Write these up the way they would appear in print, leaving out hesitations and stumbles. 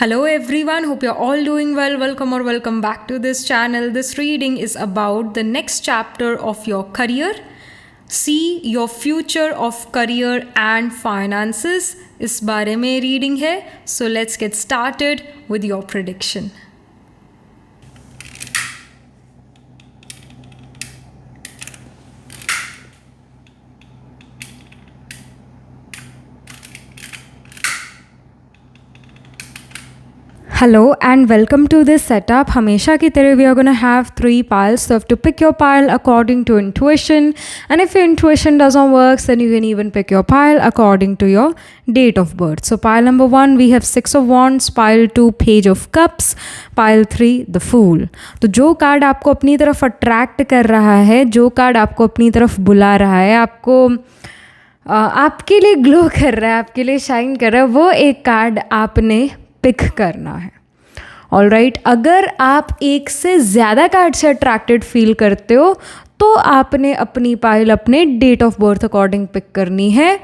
Hello everyone, hope you're all doing well. Welcome or welcome back to this channel. This reading is about the next chapter of your career. See your future of career and finances. इस बारे में reading है. So let's get started with your prediction. Hello and welcome to this setup. हमेशा की तरह we are going to have 3 piles. So you have to pick your pile according to intuition. And if your intuition doesn't work, then you can even pick your pile according to your date of birth. So pile number 1, we have 6 of Wands. Pile 2, Page of Cups. Pile 3, the Fool. तो जो card आपको अपनी तरफ attract कर रहा है, जो card आपको अपनी तरफ बुला रहा है, आपको आपके लिए ग्लो कर रहा है, आपके लिए शाइन कर रहा है, वो एक कार्ड आपने पिक करना है. ऑलराइट, अगर आप एक से ज़्यादा कार्ड से अट्रैक्टेड फील करते हो तो आपने अपनी पाइल अपने date of birth according pick करनी है.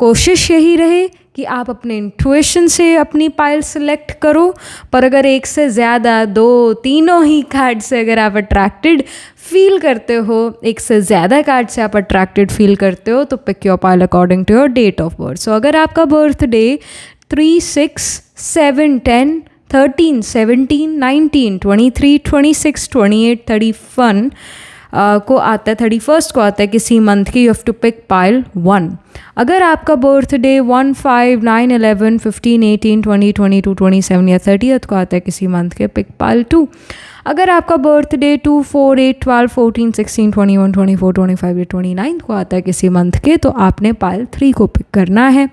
कोशिश यही रहे कि आप अपने इंट्यूशन से अपनी पाइल सेलेक्ट करो. पर अगर एक से ज़्यादा, 2, तीनों ही कार्ड से अगर आप अट्रैक्टेड फील करते हो, एक से ज़्यादा कार्ड से आप अट्रैक्टेड फील करते हो, तो pick your pile according to your date of birth. So अगर आपका बर्थडे 3, 6, 7, 10, 13, 17, 19, 23, 26, 28, 31 को आता है, 31st को आता है किसी मंथ की, you have to pick pile 1. अगर आपका बर्थडे 1, 5, 9, 11, 15, 18, 20, 22, 27 या 30th को आता है किसी मंथ के, पिक पाइल 2. अगर आपका बर्थडे 2, 4, 8, 12, 14, 16, 21, 24, 25 या 29 को आता है किसी मंथ के, तो आपने पाइल 3 को पिक करना है.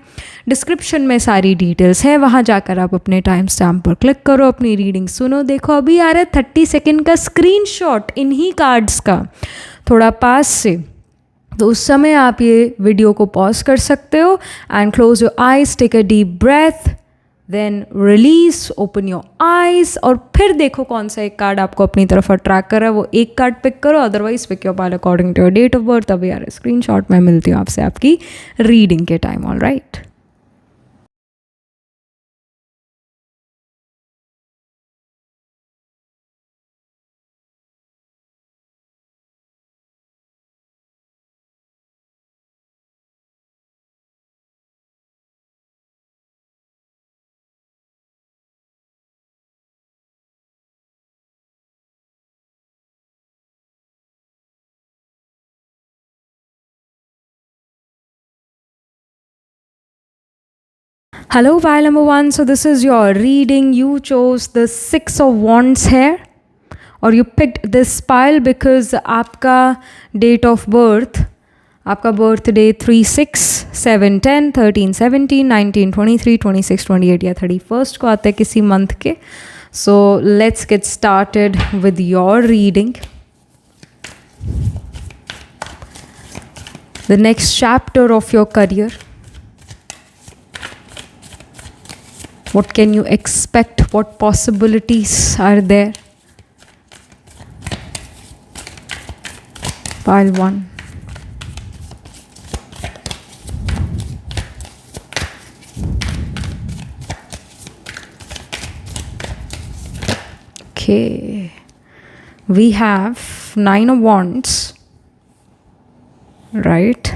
डिस्क्रिप्शन में सारी डिटेल्स है, वहाँ जाकर आप अपने टाइम स्टैम्प पर क्लिक करो, अपनी रीडिंग सुनो. देखो अभी आ रहा है 30 सेकेंड का स्क्रीनशॉट इन्हीं कार्ड्स का, थोड़ा पास से. तो उस समय आप ये वीडियो को पॉज कर सकते हो and close your eyes, take a deep breath, then release, open your eyes और फिर देखो कौन सा एक कार्ड आपको अपनी तरफ अट्रैक्ट कर रहा है, वो एक कार्ड पिक करो. Otherwise pick your pile according to your date of birth. अभी यार स्क्रीनशॉट में मिलती हूँ आपसे आपकी रीडिंग के time. All right. Hello, pile number 1. So this is your reading. You chose the 6 of Wands here, or you picked this pile because आपका date of birth, आपका birthday 3, 6, 7, 10, 13, 17, 19, 23, 26, 28 या 31st को आता है किसी month के. So let's get started with your reading. The next chapter of your career. What can you expect? What possibilities are there? Pile 1. Okay. We have 9 of Wands. Right?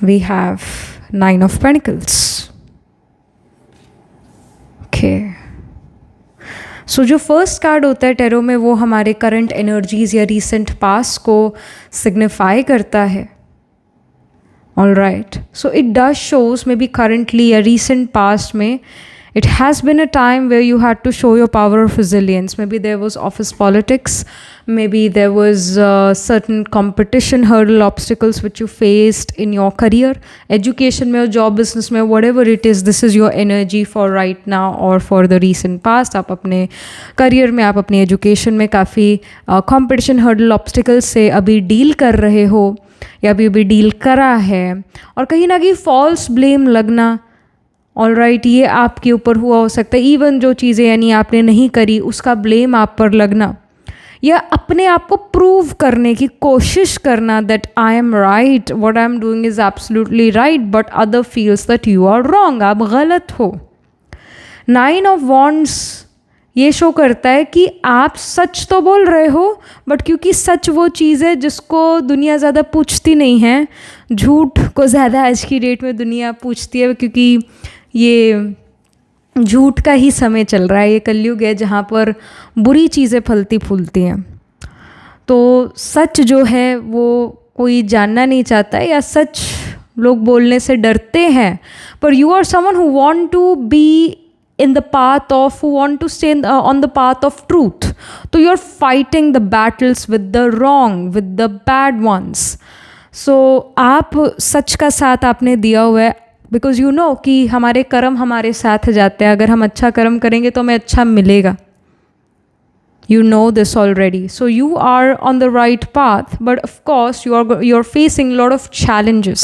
We have 9 of Pentacles. सो जो first card होता है tarot में, वो हमारे current energies या recent past को signify करता है. All right, so it does shows may be currently या रीसेंट पास्ट में it has been a time where you had to show your power of resilience. Maybe there was office politics, maybe there was certain competition, hurdle, obstacles which you faced in your career, education में, job, business में, whatever it is, this is your energy for right now or for the recent past. आप अपने career में, आप अपनी education में काफ़ी competition, hurdle, obstacles से अभी deal कर रहे हो या अभी डील करा है, और कहीं ना कहीं false blame लगना. ऑलराइट, ये आपके ऊपर हुआ हो सकता है. इवन जो चीज़ें यानी आपने नहीं करी उसका ब्लेम आप पर लगना, या अपने आप को प्रूव करने की कोशिश करना that I am right, what I am doing is absolutely right, but other feels that you are wrong, आप गलत हो. 9 ऑफ वॉन्ड्स ये शो करता है कि आप सच तो बोल रहे हो, बट क्योंकि सच वो चीज़ है जिसको दुनिया ज़्यादा पूछती नहीं है, झूठ को ज़्यादा आज की डेट में दुनिया पूछती है, क्योंकि ये झूठ का ही समय चल रहा है, ये कलयुग है जहाँ पर बुरी चीज़ें फलती फूलती हैं। तो सच जो है वो कोई जानना नहीं चाहता है, या सच लोग बोलने से डरते हैं, पर you are someone who want to be in the path of, who want to stay on the path of truth. So you're fighting the battles with the wrong, with the bad ones. So आप सच का साथ आपने दिया हुआ है, because you know कि हमारे कर्म हमारे साथ जाते हैं, अगर हम अच्छा कर्म करेंगे तो हमें अच्छा मिलेगा. You know this already. So you are on the right path, but of course you're facing a lot of challenges.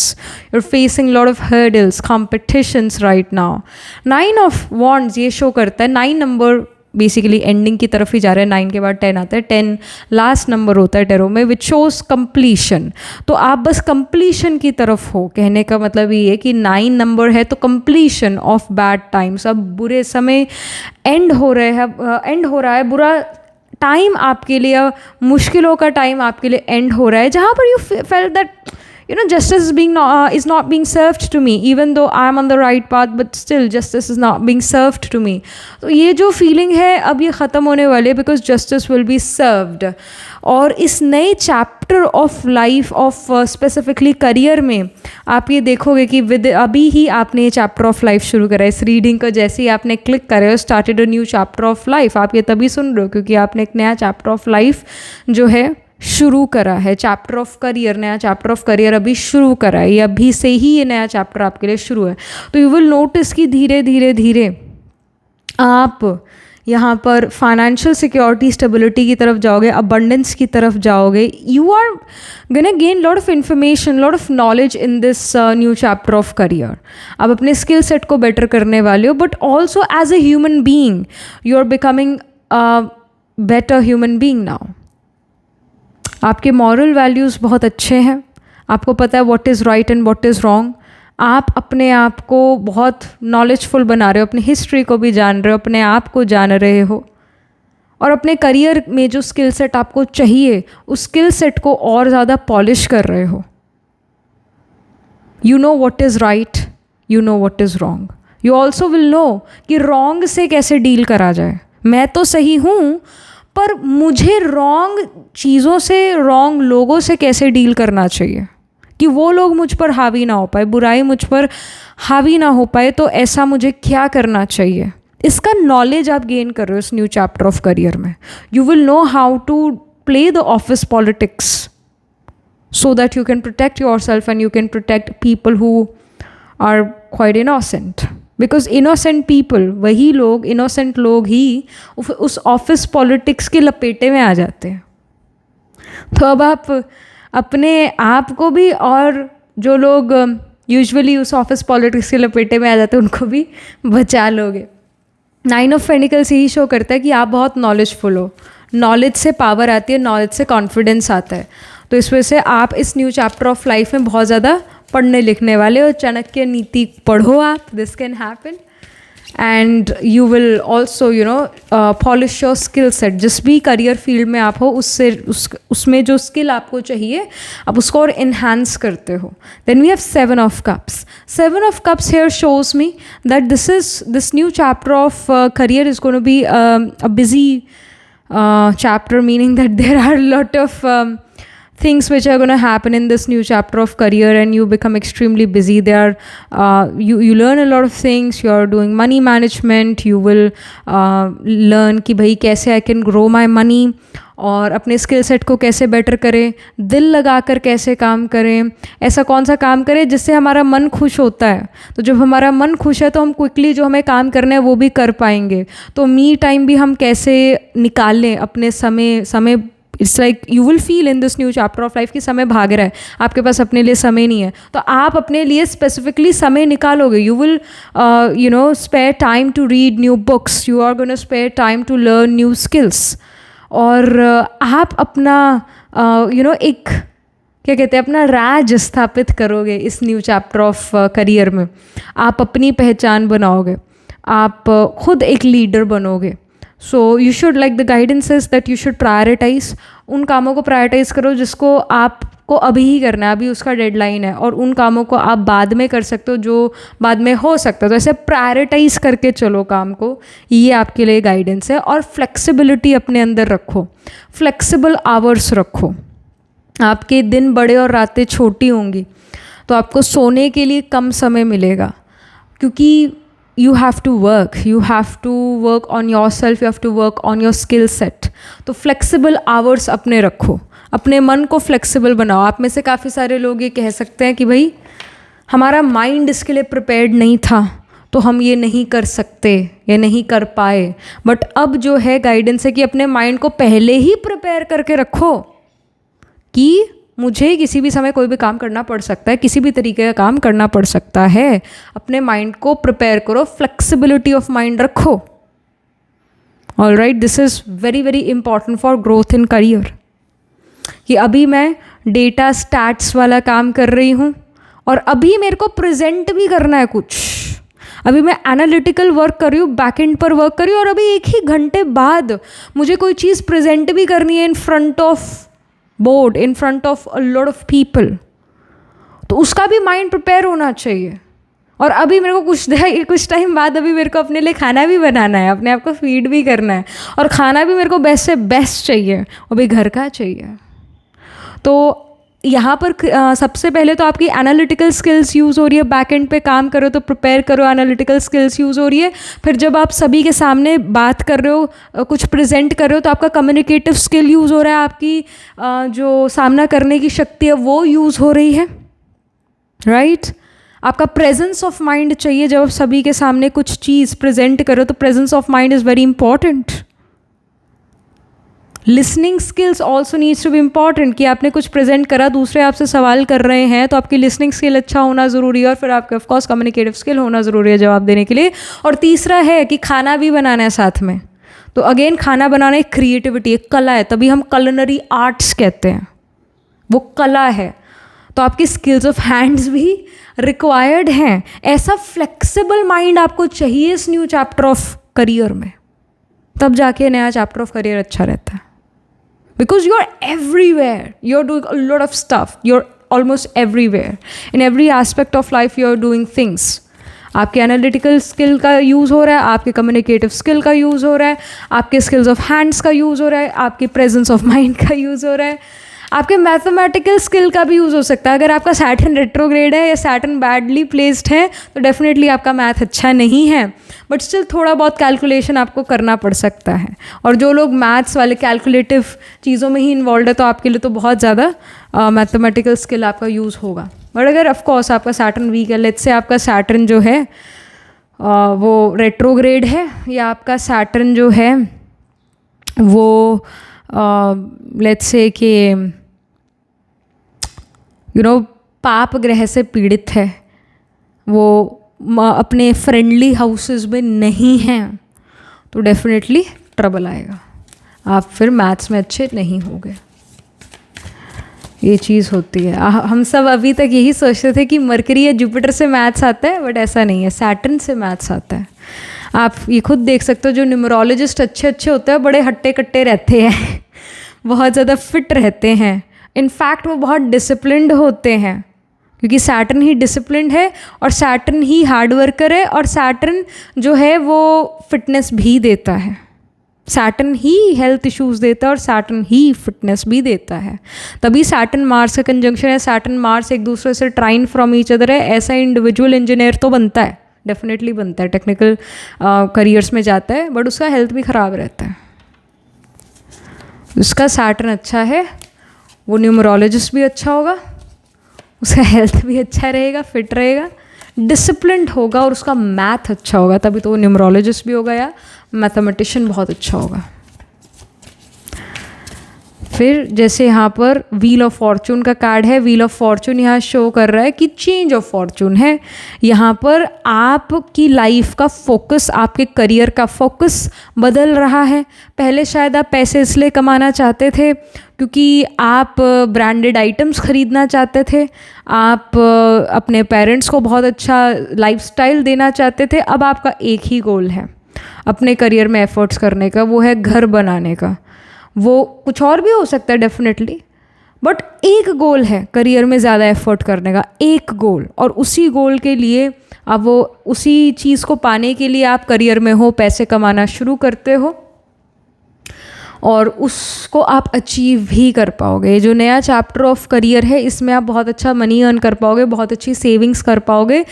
You're facing a lot of hurdles, competitions right now. 9 of wands ये show करता है, 9 number basically ending की तरफ ही जा रहा है, 9 के बाद 10 आता है, 10 लास्ट नंबर होता है टेरो में, विच शोज कंप्लीशन. तो आप बस कंप्लीशन की तरफ हो, कहने का मतलब ये है कि 9 नंबर है तो कंप्लीशन ऑफ बैड टाइम्स. अब बुरे समय एंड हो रहा है, बुरा टाइम आपके लिए, मुश्किलों का टाइम आपके लिए एंड हो रहा है, जहाँ पर you felt that justice is not being served to me, even though I am on the right path, but still justice is not being served to me. तो ये जो फीलिंग है अब ये ख़त्म होने वाली है, because justice will be served. और इस नए chapter of life of specifically career में आप ये देखोगे कि अभी ही आपने ये चैप्टर ऑफ लाइफ शुरू करा है. इस रीडिंग को जैसे ही आपने क्लिक करे हो, started a new chapter of life, आप ये तभी सुन रहे हो क्योंकि आपने एक नया चैप्टर ऑफ लाइफ जो है शुरू करा है. चैप्टर ऑफ करियर, नया चैप्टर ऑफ करियर अभी शुरू करा है, ये अभी से ही ये नया चैप्टर आपके लिए शुरू है. तो यू विल नोटिस कि धीरे धीरे धीरे आप यहाँ पर फाइनेंशियल सिक्योरिटी, स्टेबिलिटी की तरफ जाओगे, अबंडेंस की तरफ जाओगे. You are gonna gain lot of information, lot of knowledge in this new chapter of career. आप अपने स्किल सेट को बेटर करने वाले हो, but also as a human being you are becoming better human being now. आपके moral values बहुत अच्छे हैं, आपको पता है what is right and what is wrong. आप अपने आप को बहुत नॉलेजफुल बना रहे हो, अपनी हिस्ट्री को भी जान रहे हो, अपने आप को जान रहे हो, और अपने करियर में जो स्किल सेट आपको चाहिए उस स्किल सेट को और ज़्यादा पॉलिश कर रहे हो. You know what is right, you know what is wrong. You also will know कि रॉन्ग से कैसे डील करा जाए. मैं तो सही हूँ, पर मुझे रॉन्ग चीज़ों से, रॉन्ग लोगों से कैसे डील करना चाहिए कि वो लोग मुझ पर हावी ना हो पाए, बुराई मुझ पर हावी ना हो पाए. तो ऐसा मुझे क्या करना चाहिए, इसका नॉलेज आप गेन कर रहे हो इस न्यू चैप्टर ऑफ करियर में. You will know how to play the office politics so that you can protect yourself and you can protect people who are quite innocent. Because innocent people, वही लोग, innocent लोग ही उस office politics के लपेटे में आ जाते हैं. तो अब आप अपने आप को भी, और जो लोग यूजुअली उस ऑफिस पॉलिटिक्स के लपेटे में आ जाते हैं उनको भी बचा लोगे. 9 ऑफ पेंटिकल्स यही शो करता है कि आप बहुत नॉलेजफुल हो. नॉलेज से पावर आती है, नॉलेज से कॉन्फिडेंस आता है. तो इस वजह से आप इस न्यू चैप्टर ऑफ लाइफ में बहुत ज़्यादा पढ़ने लिखने वाले हो. चाणक्य नीति पढ़ो आप, this can happen. And you will also polish your skill set. जिस भी करियर फील्ड में आप हो उसमें जो स्किल आपको चाहिए आप उसको और इन्हांस करते हो. Then we have 7 of cups. 7 of cups here shows me that this new chapter of career is going to be a busy chapter, meaning that there are a lot of things which are going to happen in this new chapter of career, and you become extremely busy. You learn a lot of things. You are doing money management. You will learn कि भाई कैसे I can grow my money, और अपने skill set को कैसे better करें, दिल लगाकर कैसे काम करें, ऐसा कौन सा काम करें जिससे हमारा मन खुश होता है. तो जब हमारा मन खुश है तो हम क्विकली जो हमें काम करना है वो भी कर पाएंगे. तो मी टाइम भी हम कैसे निकालें अपने समय. It's like you will feel in this new chapter of life कि समय भाग रहा है, आपके पास अपने लिए समय नहीं है. तो आप अपने लिए स्पेसिफिकली समय निकालोगे. You will spare time to read new books. You are gonna spare time to learn new skills. और आप अपना एक क्या कहते हैं, अपना राज स्थापित करोगे इस न्यू चैप्टर ऑफ करियर में. आप अपनी पहचान बनाओगे. आप खुद एक लीडर बनोगे. So you should, like the guidance is that you should prioritize. उन कामों को प्रायोरिटाइज करो जिसको आपको अभी ही करना है, अभी उसका डेडलाइन है, और उन कामों को आप बाद में कर सकते हो जो बाद में हो सकता है. तो ऐसे प्रायोरिटाइज करके चलो काम को, ये आपके लिए गाइडेंस है. और फ्लेक्सिबिलिटी अपने अंदर रखो, फ्लेक्सिबल आवर्स रखो. आपके दिन बड़े और रातें छोटी होंगी तो आपको सोने के लिए कम समय मिलेगा, क्योंकि you have to work on yourself, you have to work on your skill set. तो flexible hours अपने रखो, अपने मन को flexible बनाओ. आप में से काफ़ी सारे लोग ये कह सकते हैं कि भाई हमारा माइंड इसके लिए प्रिपेयर्ड नहीं था तो हम ये नहीं कर सकते या नहीं कर पाए. बट अब जो है गाइडेंस है कि अपने माइंड को पहले ही प्रिपेयर करके रखो कि मुझे किसी भी समय कोई भी काम करना पड़ सकता है, किसी भी तरीके का काम करना पड़ सकता है. अपने माइंड को प्रिपेयर करो, फ्लेक्सिबिलिटी ऑफ माइंड रखो. All right, this is very very important for growth in career. कि अभी मैं डेटा स्टैट्स वाला काम कर रही हूँ और अभी मेरे को प्रेजेंट भी करना है कुछ. अभी मैं एनालिटिकल वर्क कर रही हूँ, बैकएंड पर वर्क कर रही हूँ, और अभी 1 ही घंटे बाद मुझे कोई चीज़ प्रेजेंट भी करनी है इन front of board, in front of a lot of people. तो उसका भी माइंड प्रिपेयर होना चाहिए. और अभी मेरे को कुछ टाइम बाद अभी मेरे को अपने लिए खाना भी बनाना है, अपने आप को फीड भी करना है, और खाना भी मेरे को बेस्ट से बेस्ट चाहिए, और भी घर का चाहिए. तो यहाँ पर सबसे पहले तो आपकी एनालिटिकल स्किल्स यूज़ हो रही है. बैक एंड पे काम करो तो प्रिपेयर करो, एनालिटिकल स्किल्स यूज़ हो रही है. फिर जब आप सभी के सामने बात कर रहे हो, कुछ प्रेजेंट कर रहे हो, तो आपका कम्युनिकेटिव स्किल यूज़ हो रहा है, आपकी जो सामना करने की शक्ति है वो यूज़ हो रही है. राइट, आपका प्रेजेंस ऑफ माइंड चाहिए. जब आप सभी के सामने कुछ चीज़ प्रेजेंट करो तो presence of mind is very important. Listening skills also needs to be important. कि आपने कुछ प्रेजेंट करा, दूसरे आपसे सवाल कर रहे हैं, तो आपकी लिसनिंग स्किल अच्छा होना ज़रूरी है, और फिर आपके ऑफकोर्स कम्युनिकेटिव स्किल होना ज़रूरी है जवाब देने के लिए. और तीसरा है कि खाना भी बनाना है साथ में. तो अगेन, खाना बनाना एक क्रिएटिविटी, एक कला है. तभी हम कलिनरी आर्ट्स कहते हैं, वो कला है. तो आपकी स्किल्स ऑफ हैंड्स भी रिक्वायर्ड हैं. ऐसा फ्लेक्सिबल माइंड आपको चाहिए इस न्यू चैप्टर ऑफ करियर में, तब जाके नया चैप्टर ऑफ करियर अच्छा रहता है. Because you're everywhere, you're doing a lot of stuff, you're almost everywhere. In every aspect of life you're doing things. आपके एनालिटिकल स्किल का यूज़ हो रहा है, आपके कम्युनिकेटिव स्किल का यूज़ हो रहा है, आपके स्किल्स ऑफ हैंड्स का यूज़ हो रहा है, आपके प्रेजेंस ऑफ माइंड का यूज़ हो रहा है, आपके मैथमेटिकल स्किल का भी यूज़ हो सकता है. अगर आपका सैटर्न रेट्रोग्रेड है या सैटर्न बैडली प्लेस्ड है तो डेफिनेटली आपका मैथ अच्छा नहीं है, बट स्टिल थोड़ा बहुत कैलकुलेशन आपको करना पड़ सकता है. और जो लोग मैथ्स वाले कैलकुलेटिव चीज़ों में ही इन्वॉल्व है तो आपके लिए तो बहुत ज़्यादा मैथमेटिकल स्किल आपका यूज़ होगा. बट अगर ऑफकोर्स आपका सैटर्न वीक है, लेट्स से आपका सैटर्न जो है वो रेट्रोग्रेड है, या आपका सैटर्न जो है वो लेट्स से कि पाप ग्रह से पीड़ित है, वो अपने फ्रेंडली हाउसेस में नहीं हैं, तो डेफिनेटली ट्रबल आएगा. आप फिर मैथ्स में अच्छे नहीं होंगे. ये चीज़ होती है. हम सब अभी तक यही सोचते थे कि मरकरी या जुपिटर से मैथ्स आता है, बट ऐसा नहीं है, सैटर्न से मैथ्स आता है. आप ये खुद देख सकते हो, जो न्यूमरोलॉजिस्ट अच्छे होते हैं बड़े हट्टे कट्टे रहते हैं, बहुत ज़्यादा फिट रहते हैं. इनफैक्ट वो बहुत डिसिप्लिन्ड होते हैं, क्योंकि सैटर्न ही डिसिप्लिन्ड है, और सैटर्न ही हार्ड वर्कर है, और सैटर्न जो है वो फिटनेस भी देता है. सैटर्न ही हेल्थ इश्यूज़ देता है, और सैटर्न ही फिटनेस भी देता है. तभी सैटर्न मार्स का कंजंक्शन है. सैटर्न मार्स एक दूसरे से ट्राइन फ्रॉम ईच अदर है. ऐसा इंडिविजुअल इंजीनियर तो बनता है, डेफिनेटली बनता है, टेक्निकल करियर्स में जाता है, बट उसका हेल्थ भी ख़राब रहता है. उसका सैटर्न अच्छा है, वो न्यूमरोलॉजिस्ट भी अच्छा होगा, उसका हेल्थ भी अच्छा रहेगा, फिट रहेगा, डिसिप्लिन्ड होगा, और उसका मैथ अच्छा होगा, तभी तो वो न्यूमरोलॉजिस्ट भी होगा या मैथमेटिशियन बहुत अच्छा होगा. फिर जैसे यहाँ पर व्हील ऑफ फॉर्चून का कार्ड है. व्हील ऑफ फॉर्चून यहाँ शो कर रहा है कि चेंज ऑफ फॉर्चून है. यहाँ पर आपकी लाइफ का फोकस, आपके करियर का फोकस बदल रहा है. पहले शायद आप पैसे इसलिए कमाना चाहते थे क्योंकि आप ब्रांडेड आइटम्स ख़रीदना चाहते थे, आप अपने पेरेंट्स को बहुत अच्छा लाइफस्टाइल देना चाहते थे। अब आपका एक ही गोल है अपने करियर में एफर्ट्स करने का, वो है घर बनाने का। वो कुछ और भी हो सकता है डेफिनेटली, बट एक गोल है करियर में ज़्यादा एफर्ट करने का, एक गोल। और उसी गोल के लिए अब वो उसी चीज़ को पाने के लिए आप करियर में हो, पैसे कमाना शुरू करते हो और उसको आप अचीव भी कर पाओगे। जो नया चैप्टर ऑफ करियर है इसमें आप बहुत अच्छा मनी अर्न कर पाओगे, बहुत अच्छी सेविंग्स कर पाओगे,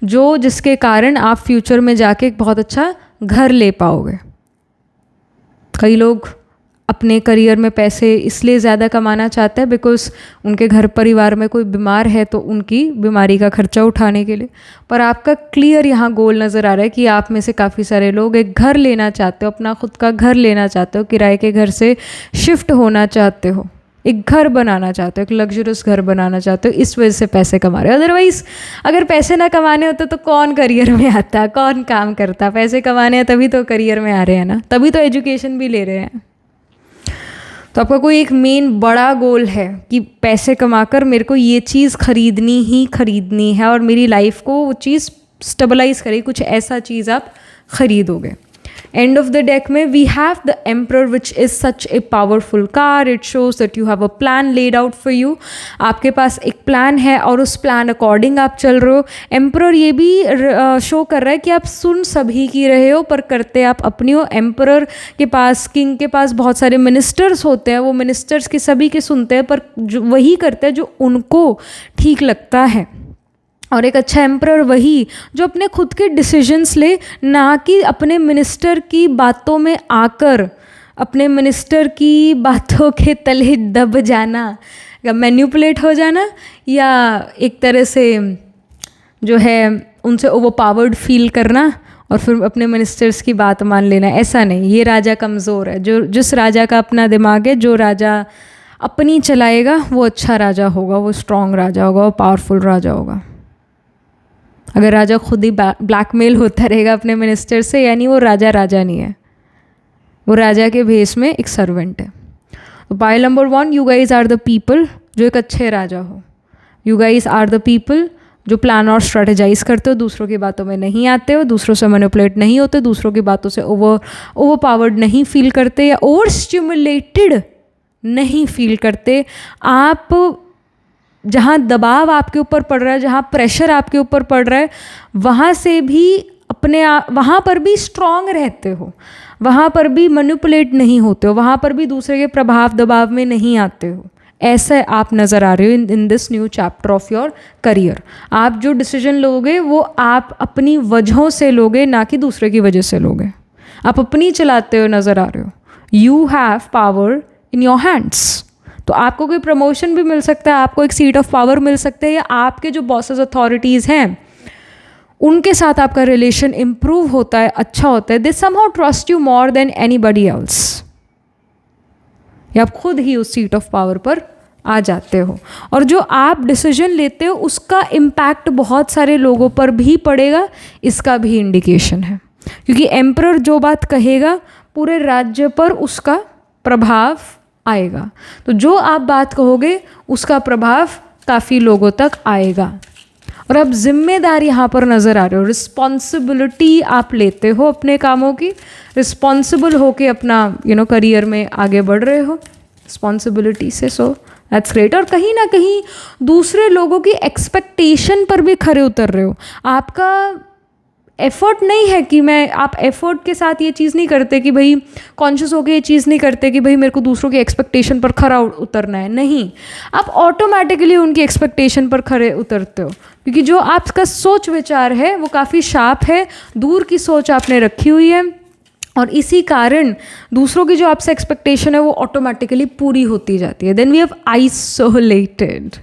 जो जिसके कारण आप फ्यूचर में जाके एक बहुत अच्छा घर ले पाओगे। कई लोग अपने करियर में पैसे इसलिए ज़्यादा कमाना चाहते हैं बिकॉज उनके घर परिवार में कोई बीमार है तो उनकी बीमारी का खर्चा उठाने के लिए। पर आपका क्लियर यहाँ गोल नज़र आ रहा है कि आप में से काफ़ी सारे लोग एक घर लेना चाहते हो, अपना खुद का घर लेना चाहते हो, किराए के घर से शिफ्ट होना चाहते हो, एक घर बनाना चाहते हो, एक लग्जरियस घर बनाना चाहते हो, इस वजह से पैसे कमा रहे हो। अदरवाइज़ अगर पैसे ना कमाने होते तो कौन करियर में आता, कौन काम करता? पैसे कमाने हैं तभी तो करियर में आ रहे हैं ना, तभी तो एजुकेशन भी ले रहे हैं। तो आपका कोई एक मेन बड़ा गोल है कि पैसे कमाकर मेरे को ये चीज़ खरीदनी है और मेरी लाइफ को वो चीज़ स्टेबलाइज करेगी, कुछ ऐसा चीज़ आप खरीदोगे। एंड ऑफ द डेक में we have the emperor which is such a powerful card. It shows that you have a plan laid out for you. आपके पास एक प्लान है और उस प्लान अकॉर्डिंग आप चल रहे हो। एम्परर ये भी शो कर रहा है कि आप सुन सभी की रहे हो पर करते आप अपनी हो। एम्परर के पास, किंग के पास बहुत सारे मिनिस्टर्स होते हैं, वो मिनिस्टर्स के सभी के सुनते हैं पर जो वही करते हैं जो उनको ठीक लगता है। और एक अच्छा एम्परर वही जो अपने खुद के डिसीजंस ले, ना कि अपने मिनिस्टर की बातों में आकर अपने मिनिस्टर की बातों के तले दब जाना या मैन्युपुलेट हो जाना, या एक तरह से जो है उनसे ओवरपावर्ड फील करना और फिर अपने मिनिस्टर्स की बात मान लेना। ऐसा नहीं, ये राजा कमज़ोर है। जिस राजा का अपना दिमाग है, जो राजा अपनी चलाएगा वो अच्छा राजा होगा, वो स्ट्रॉन्ग राजा होगा, वो पावरफुल राजा होगा। अगर राजा खुद ही ब्लैकमेल होता रहेगा अपने मिनिस्टर से, यानी वो राजा नहीं है, वो राजा के भेष में एक सर्वेंट है। तो pile number 1, you guys are the people जो एक अच्छे राजा हो। You guys are the people जो प्लान और स्ट्रेटेजाइज करते हो, दूसरों की बातों में नहीं आते हो, दूसरों से मैनिपुलेट नहीं होते, दूसरों की बातों से ओवर पावर्ड नहीं फील करते या ओवर स्टिमुलेटेड नहीं फील करते। आप जहाँ दबाव आपके ऊपर पड़ रहा है, जहाँ प्रेशर आपके ऊपर पड़ रहा है, वहाँ से भी वहाँ पर भी स्ट्रॉन्ग रहते हो, वहाँ पर भी मैनिपुलेट नहीं होते हो, वहाँ पर भी दूसरे के प्रभाव दबाव में नहीं आते हो। ऐसे आप नज़र आ रहे हो इन this new chapter of your career. आप जो डिसीजन लोगे वो आप अपनी वजहों से लोगे, ना कि दूसरे की वजह से लोगे। आप अपनी चलाते हो नज़र आ रहे हो। You have power in your hands. तो आपको कोई प्रमोशन भी मिल सकता है, आपको एक सीट ऑफ पावर मिल सकता है, या आपके जो बॉसेस अथॉरिटीज़ हैं उनके साथ आपका रिलेशन इम्प्रूव होता है, अच्छा होता है। दे somehow trust you more than anybody else, या आप खुद ही उस सीट ऑफ पावर पर आ जाते हो। और जो आप डिसीजन लेते हो उसका इम्पैक्ट बहुत सारे लोगों पर भी पड़ेगा, इसका भी इंडिकेशन है। क्योंकि एम्परर जो बात कहेगा पूरे राज्य पर उसका प्रभाव आएगा। तो जो आप बात कहोगे उसका प्रभाव काफ़ी लोगों तक आएगा। और अब जिम्मेदारी यहाँ पर नज़र आ रहे हो, रिस्पॉन्सिबिलिटी आप लेते हो अपने कामों की, रिस्पॉन्सिबल होके अपना करियर में आगे बढ़ रहे हो रिस्पॉन्सिबिलिटी से। So that's great. और कहीं ना कहीं दूसरे लोगों की एक्सपेक्टेशन पर भी खरे उतर रहे हो। आपका एफर्ट नहीं है कि आप एफर्ट के साथ ये चीज़ नहीं करते कि भाई कॉन्शियस होकर ये चीज़ नहीं करते कि भाई मेरे को दूसरों की एक्सपेक्टेशन पर खरा उतरना है। नहीं, आप ऑटोमेटिकली उनकी एक्सपेक्टेशन पर खरे उतरते हो, क्योंकि जो आपका सोच विचार है वो काफ़ी शार्प है, दूर की सोच आपने रखी हुई है, और इसी कारण दूसरों की जो आपसे एक्सपेक्टेशन है वो ऑटोमेटिकली पूरी होती जाती है। Then we have isolated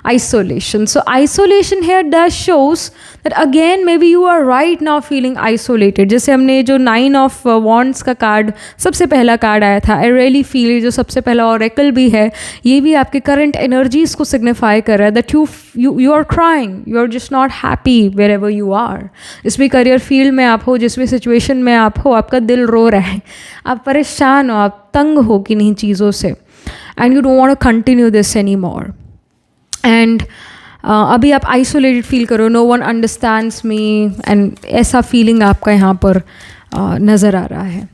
isolation. So isolation here does shows that again maybe you are right now feeling isolated. जैसे हमने जो 9 of Wands का कार्ड सबसे पहला कार्ड आया था, I really feel, जो सबसे पहला oracle भी है, ये भी आपके current energies को signify कर रहा है that you are crying, you are just not happy wherever you are. जिस भी career field में आप हो, जिस भी situation में आप हो, आपका दिल रो रहा है, आप परेशान हो, आप तंग हो किन्हीं चीज़ों से। And you don't want to continue this any more. And अभी आप आइसोलेटेड फील करो, no one understands me, and ऐसा फीलिंग आपका यहाँ पर नज़र आ रहा है.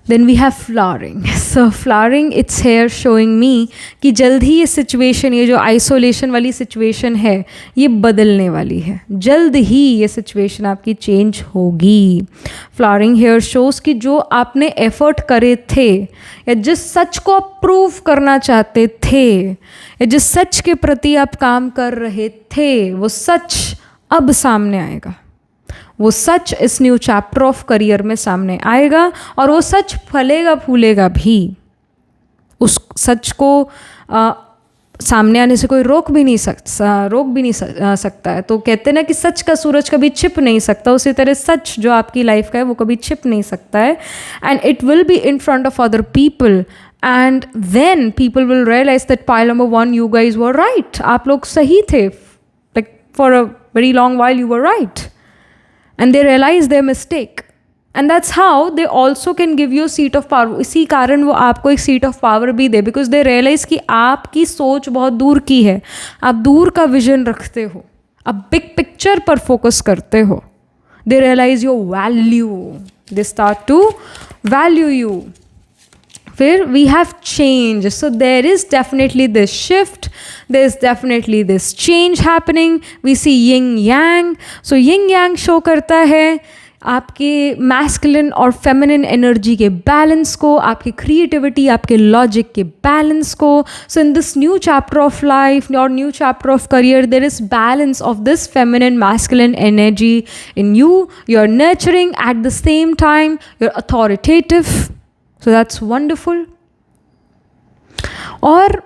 Then we have flowering. So flowering it's here showing me कि जल्द ही ये सिचुएशन, ये जो आइसोलेशन वाली सिचुएशन है, ये बदलने वाली है. जल्द ही ये सिचुएशन आपकी चेंज होगी. फ्लावरिंग हेयर शोज़ कि जो आपने एफर्ट करे थे, या जिस सच को आप प्रूव करना चाहते थे, या जिस सच के प्रति आप काम कर रहे थे, वो सच अब सामने आएगा. वो सच इस न्यू चैप्टर ऑफ करियर में सामने आएगा, और वो सच फलेगा फूलेगा भी. उस सच को सामने आने से कोई रोक भी नहीं सकता है. तो कहते हैं ना कि सच का सूरज कभी छिप नहीं सकता, उसी तरह सच जो आपकी लाइफ का है वो कभी छिप नहीं सकता है. And it will be in front of other people, and then people will realize that pile number 1 you guys were right. आप लोग सही थे, like for a very long while you were right. And they realize their mistake, and that's how they also can give you a seat of power. इसी कारण वो आपको एक seat of power भी दे, because they realize कि आपकी सोच बहुत दूर की है, आप दूर का विजन रखते हो, आप बिग पिक्चर पर फोकस करते हो. They realize your value, they start to value you. फिर we have change. So there is definitely this shift, there is definitely this change happening. We see yin yang. So yin yang show करता है आपके masculine और feminine energy के balance को, आपकी creativity, आपके logic के बैलेंस को. So in this new chapter of life और new chapter of career, there is balance of this feminine masculine energy in you. You are nurturing at the same time, you are authoritative. So that's wonderful. और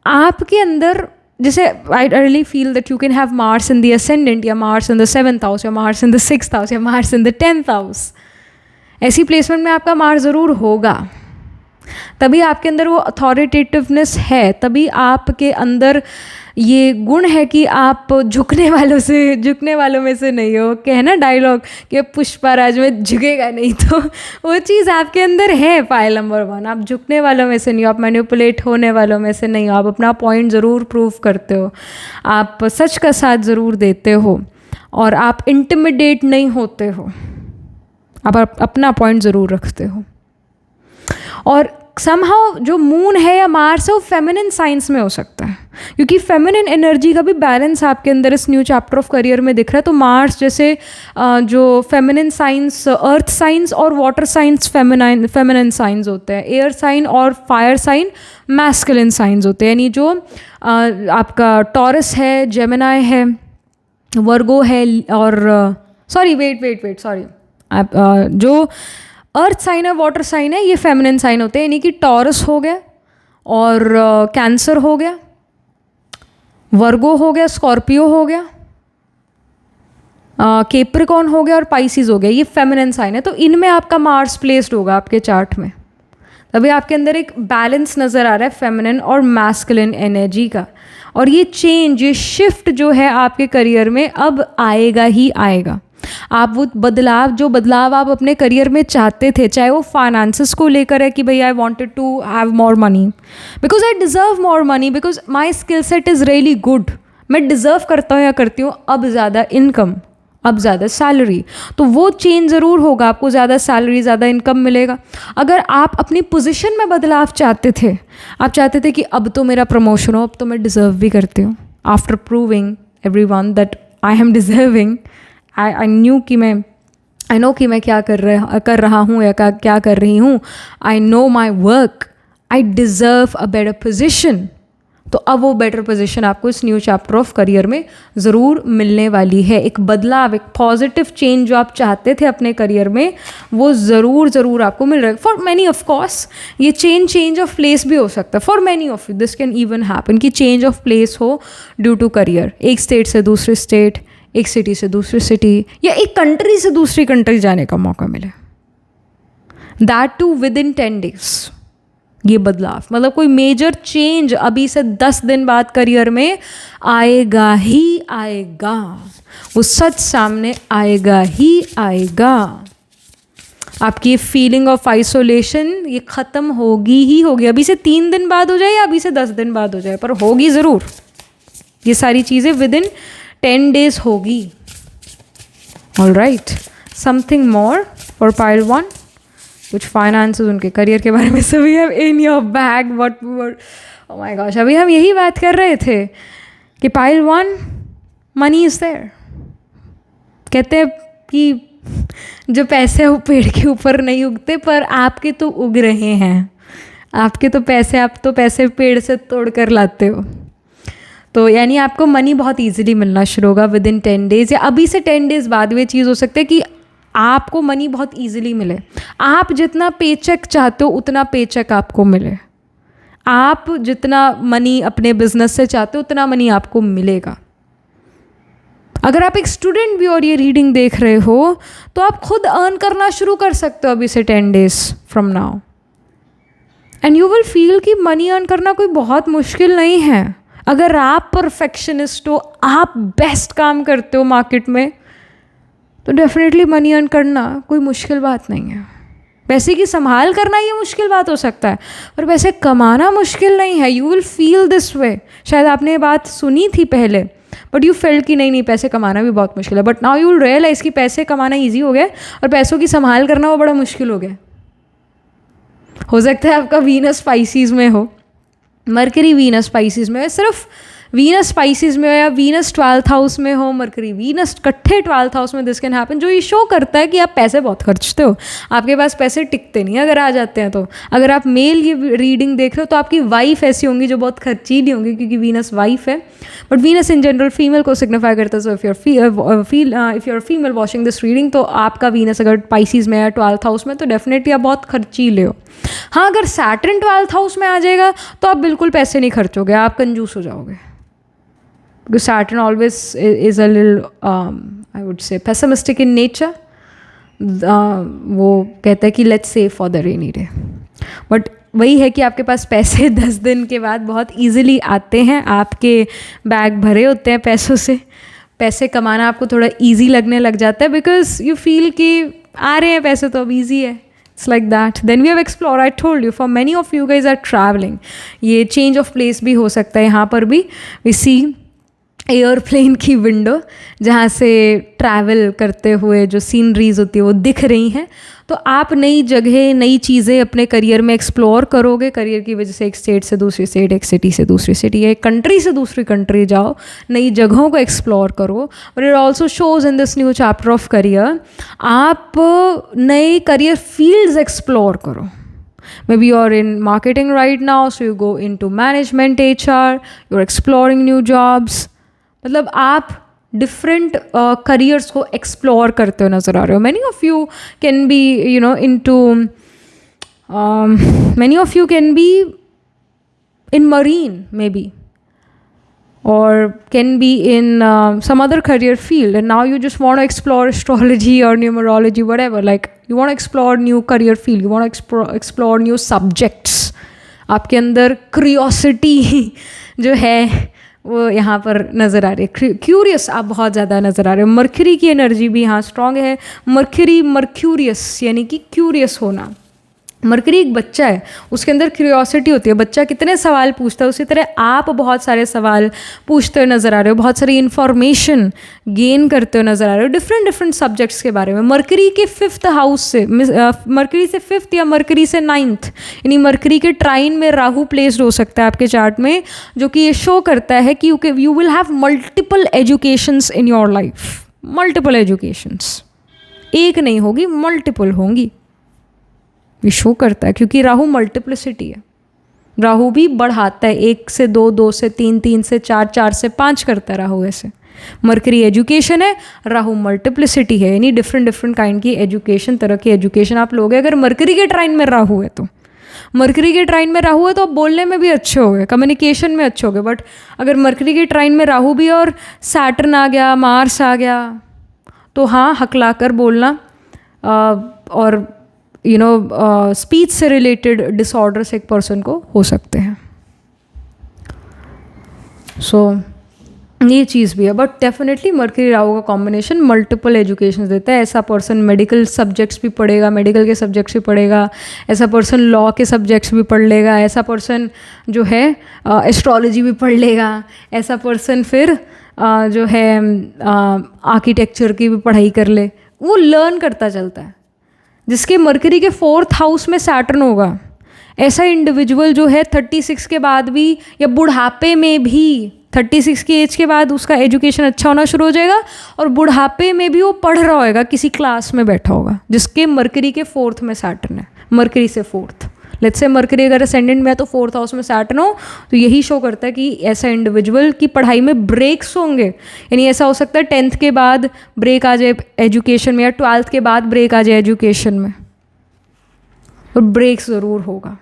आपके अंदर जैसे I really feel that you can have Mars in the ascendant, या Mars in the 7th house, या Mars in the 6th house, या Mars in the 10th house. ऐसी placement में आपका Mars ज़रूर होगा. तभी आपके अंदर वो अथॉरिटेटिवनेस है, तभी आपके अंदर ये गुण है कि आप झुकने वालों में से नहीं हो. क्या है ना डायलॉग कि पुष्पराज में झुकेगा नहीं, तो वो चीज़ आपके अंदर है. पाइल नंबर 1, आप झुकने वालों में से नहीं हो, आप मैनिपुलेट होने वालों में से नहीं हो. आप अपना पॉइंट ज़रूर प्रूव करते हो, आप सच का साथ ज़रूर देते हो, और आप इंटिमिडेट नहीं होते हो. आप अपना पॉइंट ज़रूर रखते हो. और समहाउ जो मून है या मार्स है वो फेमिनिन साइंस में हो सकता है, क्योंकि फेमिनिन एनर्जी का भी बैलेंस आपके अंदर इस न्यू चैप्टर ऑफ करियर में दिख रहा है. तो मार्स जैसे जो फेमिनिन साइंस, अर्थ साइंस और वाटर साइंस फेमिनिन साइंस होते हैं, एयर साइन और फायर साइन मैस्कुलिन साइंस होते हैं. यानी जो आपका टॉरस है, जेमिनाई है, वर्गो है, और जो अर्थ साइन है, वाटर साइन है, ये फेमिनिन साइन होते हैं. यानी कि टॉरस हो गया, और कैंसर हो गया, वर्गो हो गया, स्कॉर्पियो हो गया, कैप्रिकॉर्न हो गया, और पाइसिस हो गया. ये फेमिनिन साइन है. तो इनमें आपका मार्स प्लेस्ड होगा आपके चार्ट में. तभी आपके अंदर एक बैलेंस नज़र आ रहा है फेमिनिन और मैस्कुलिन एनर्जी का. और ये चेंज, ये शिफ्ट जो है आपके करियर में अब आएगा ही आएगा. आप वो बदलाव आप अपने करियर में चाहते थे, चाहे वो फाइनेंसेस को लेकर है कि भाई I wanted to have more money because I deserve more money, because my skill set is really good. मैं डिज़र्व करता हूँ या करती हूँ अब ज़्यादा इनकम, अब ज़्यादा सैलरी. तो वो चेंज ज़रूर होगा, आपको ज़्यादा सैलरी, ज़्यादा इनकम मिलेगा. अगर आप अपनी पोजीशन में बदलाव चाहते थे, आप चाहते थे कि अब तो मेरा प्रमोशन हो, अब तो मैं डिज़र्व भी करती हूँ, after proving everyone that I M deserving, I know कि मैं क्या कर रहा हूँ या क्या कर रही हूँ. I know my work, I deserve a better position. तो अब वो बेटर पोजीशन आपको इस न्यू चैप्टर ऑफ करियर में ज़रूर मिलने वाली है. एक बदलाव, एक पॉजिटिव चेंज जो आप चाहते थे अपने करियर में, वो ज़रूर आपको मिल रहा है. फॉर मैनी ऑफ कोर्स ये चेंज ऑफ प्लेस भी हो सकता है. For many of you this can even happen कि चेंज ऑफ प्लेस हो ड्यू टू करियर. एक स्टेट से दूसरे स्टेट, एक सिटी से दूसरी सिटी, या एक कंट्री से दूसरी कंट्री जाने का मौका मिले. That too within 10 days. ये बदलाव मतलब कोई मेजर चेंज अभी से 10 दिन बाद करियर में आएगा ही आएगा. वो सच सामने आएगा ही आएगा. आपकी ये फीलिंग ऑफ आइसोलेशन ये ख़त्म होगी ही होगी। अभी से 3 दिन बाद हो जाए या अभी से 10 दिन बाद हो जाए, पर होगी ज़रूर। ये सारी चीज़ें विद इन 10 days होगी। All right, something more for pile 1, कुछ फाइनेंसेस, उनके करियर के बारे में। So we have in your bag what oh my gosh, अभी हम यही बात कर रहे थे कि पाइल 1 मनी इज़ देयर। कहते हैं कि जो पैसे वो पेड़ के ऊपर नहीं उगते, पर आपके तो उग रहे हैं। आपके तो पैसे, आप तो पैसे पेड़ से तोड़ कर लाते हो। तो यानी आपको मनी बहुत इजीली मिलना शुरू होगा विद इन 10 days, या अभी से 10 days बाद में चीज़ हो सकती है कि आपको मनी बहुत इजीली मिले। आप जितना पेचेक चाहते हो उतना पेचेक आपको मिले। आप जितना मनी अपने बिजनेस से चाहते हो उतना मनी आपको मिलेगा। अगर आप एक स्टूडेंट भी और ये रीडिंग देख रहे हो तो आप खुद अर्न करना शुरू कर सकते हो अभी से 10 days from now, and you will feel कि मनी अर्न करना कोई बहुत मुश्किल नहीं है। अगर आप परफेक्शनिस्ट हो, आप बेस्ट काम करते हो मार्केट में, तो डेफिनेटली मनी अर्न करना कोई मुश्किल बात नहीं है। पैसे की संभाल करना ये मुश्किल बात हो सकता है, पर पैसे कमाना मुश्किल नहीं है। यू विल फील दिस वे। शायद आपने ये बात सुनी थी पहले, बट यू फेल्ट कि नहीं पैसे कमाना भी बहुत मुश्किल है, but now you will realize कि पैसे कमाना ईजी हो गया और पैसों की संभाल करना वो बड़ा मुश्किल हो गया। हो सकता है आपका वीनस स्पाइसीज में हो, मरकरी वीनस स्पाइसीज में हो, सिर्फ वीनस स्पाइसीज में हो, या वीनस 12th हाउस में हो, मरकरी वीनस इकट्ठे 12th हाउस में, दिस कैन हैपन। जो ये शो करता है कि आप पैसे बहुत खर्चते हो, आपके पास पैसे टिकते नहीं अगर आ जाते हैं। तो अगर आप मेल ये रीडिंग देख रहे हो तो आपकी वाइफ ऐसी होंगी जो बहुत खर्चीली होंगी, क्योंकि वीनस वाइफ है, but Venus in general female को सिग्निफाई करता है। So if you are female watching this reading, तो आपका वीनस अगर स्पाइसीज में है 12th हाउस में, तो डेफिनेटली आप बहुत खर्चीले हो। हाँ, अगर सैटर्न 12th हाउस में आ जाएगा तो आप बिल्कुल पैसे नहीं खर्चोगे, आप कंजूस हो जाओगे। Because Saturn always is a little, I would say, pessimistic in nature. वो कहता है कि let's save for the rainy day. But वही है कि आपके पास पैसे 10 दिन के बाद बहुत easily आते हैं, आपके बैग भरे होते हैं पैसों से। पैसे कमाना आपको थोड़ा easy लगने लग जाता है, because you feel कि आ रहे हैं पैसे तो अब easy है। It's like that. Then we have explored. I told you, for many of you guys are traveling. ये change of place भी हो सकता है। यहाँ पर भी we see एयरप्लेन की विंडो, जहाँ से ट्रैवल करते हुए जो सीनरीज होती है वो दिख रही हैं। तो आप नई जगह, नई चीज़ें अपने करियर में एक्सप्लोर करोगे। करियर की वजह से एक स्टेट से दूसरी स्टेट, एक सिटी से दूसरी सिटी, एक कंट्री से दूसरी कंट्री जाओ, नई जगहों को एक्सप्लोर करो। और it also shows in this new chapter of career, आप नए करियर फील्ड्स एक्सप्लोर करो। Maybe you're in marketing right now, so you go into management, HR, you're exploring new jobs. मतलब आप डिफरेंट करियर्स को explore करते हो नज़र आ रहे हो। Many of you can be into many of you can be in marine may be, or can be in some other career field, and now you just want to explore astrology or numerology, whatever. Like you want to explore new career field, you want to explore new subjects. आपके अंदर curiosity जो है वो यहाँ पर नज़र आ रही है। क्यूरियस आप बहुत ज़्यादा नज़र आ रहे हो। मरकरी की एनर्जी भी यहाँ स्ट्रॉन्ग है। मरकरी मर्क्यूरियस यानी कि क्यूरियस होना। मरकरी एक बच्चा है, उसके अंदर क्यूरियोसिटी होती है। बच्चा कितने सवाल पूछता है, उसी तरह आप बहुत सारे सवाल पूछते हुए नज़र आ रहे हो, बहुत सारी इन्फॉर्मेशन गेन करते हुए नज़र आ रहे हो डिफरेंट सब्जेक्ट्स के बारे में। मरकरी के 5th हाउस से, मरकरी से 5th या मरकरी से 9th, यानी मरकरी के ट्राइन में राहु प्लेस्ड हो सकता है आपके चार्ट में, जो कि ये शो करता है कि you will have multiple educations in your life. Multiple educations, एक नहीं होगी, मल्टीपल होंगी। ये शो करता है क्योंकि राहु मल्टीप्लिसिटी है। राहु भी बढ़ाता है, 1 से 2, 2 से 3, 3 से 4, 4 से 5 करता है राहु। ऐसे मरकरी एजुकेशन है, राहु मल्टीप्लिसिटी है, यानी डिफरेंट काइंड की एजुकेशन, तरह की एजुकेशन आप लोगे। अगर मरकरी के ट्राइन में राहु है तो, मरकरी के ट्राइन में राहु है तो आप बोलने में भी अच्छे हो गए, कम्युनिकेशन में अच्छे हो गए। बट अगर मरकरी के ट्राइन में राहु भी और सैटर्न आ गया, मार्स आ गया, तो हाँ हकला कर बोलना और स्पीच से रिलेटेड डिसऑर्डर्स एक पर्सन को हो सकते हैं। सो ये चीज़ भी है, बट डेफिनेटली मरकरी राहु का कॉम्बिनेशन मल्टीपल एजुकेशन देता है। ऐसा पर्सन मेडिकल सब्जेक्ट्स भी पढ़ेगा, मेडिकल के सब्जेक्ट्स भी पढ़ेगा, ऐसा पर्सन लॉ के सब्जेक्ट्स भी पढ़ लेगा, ऐसा पर्सन जो है एस्ट्रोलॉजी भी पढ़ लेगा, ऐसा पर्सन फिर जो है आर्किटेक्चर की भी पढ़ाई कर ले। वो लर्न करता चलता है। जिसके मरकरी के 4th हाउस में सैटर्न होगा, ऐसा इंडिविजुअल जो है 36 के बाद भी या बुढ़ापे में भी, 36 की एज के बाद उसका एजुकेशन अच्छा होना शुरू हो जाएगा और बुढ़ापे में भी वो पढ़ रहा होगा, किसी क्लास में बैठा होगा, जिसके मरकरी के 4th में सैटर्न है। मरकरी से 4th, लेट्स से मरकरी अगर असेंडेंट में है तो 4th हाउस में सैटर्न हो, तो यही शो करता है कि ऐसा इंडिविजुअल की पढ़ाई में ब्रेक्स होंगे। यानी ऐसा हो सकता है 10th के बाद ब्रेक आ जाए एजुकेशन में, या 12th के बाद ब्रेक आ जाए एजुकेशन में, और ब्रेक्स ज़रूर होगा।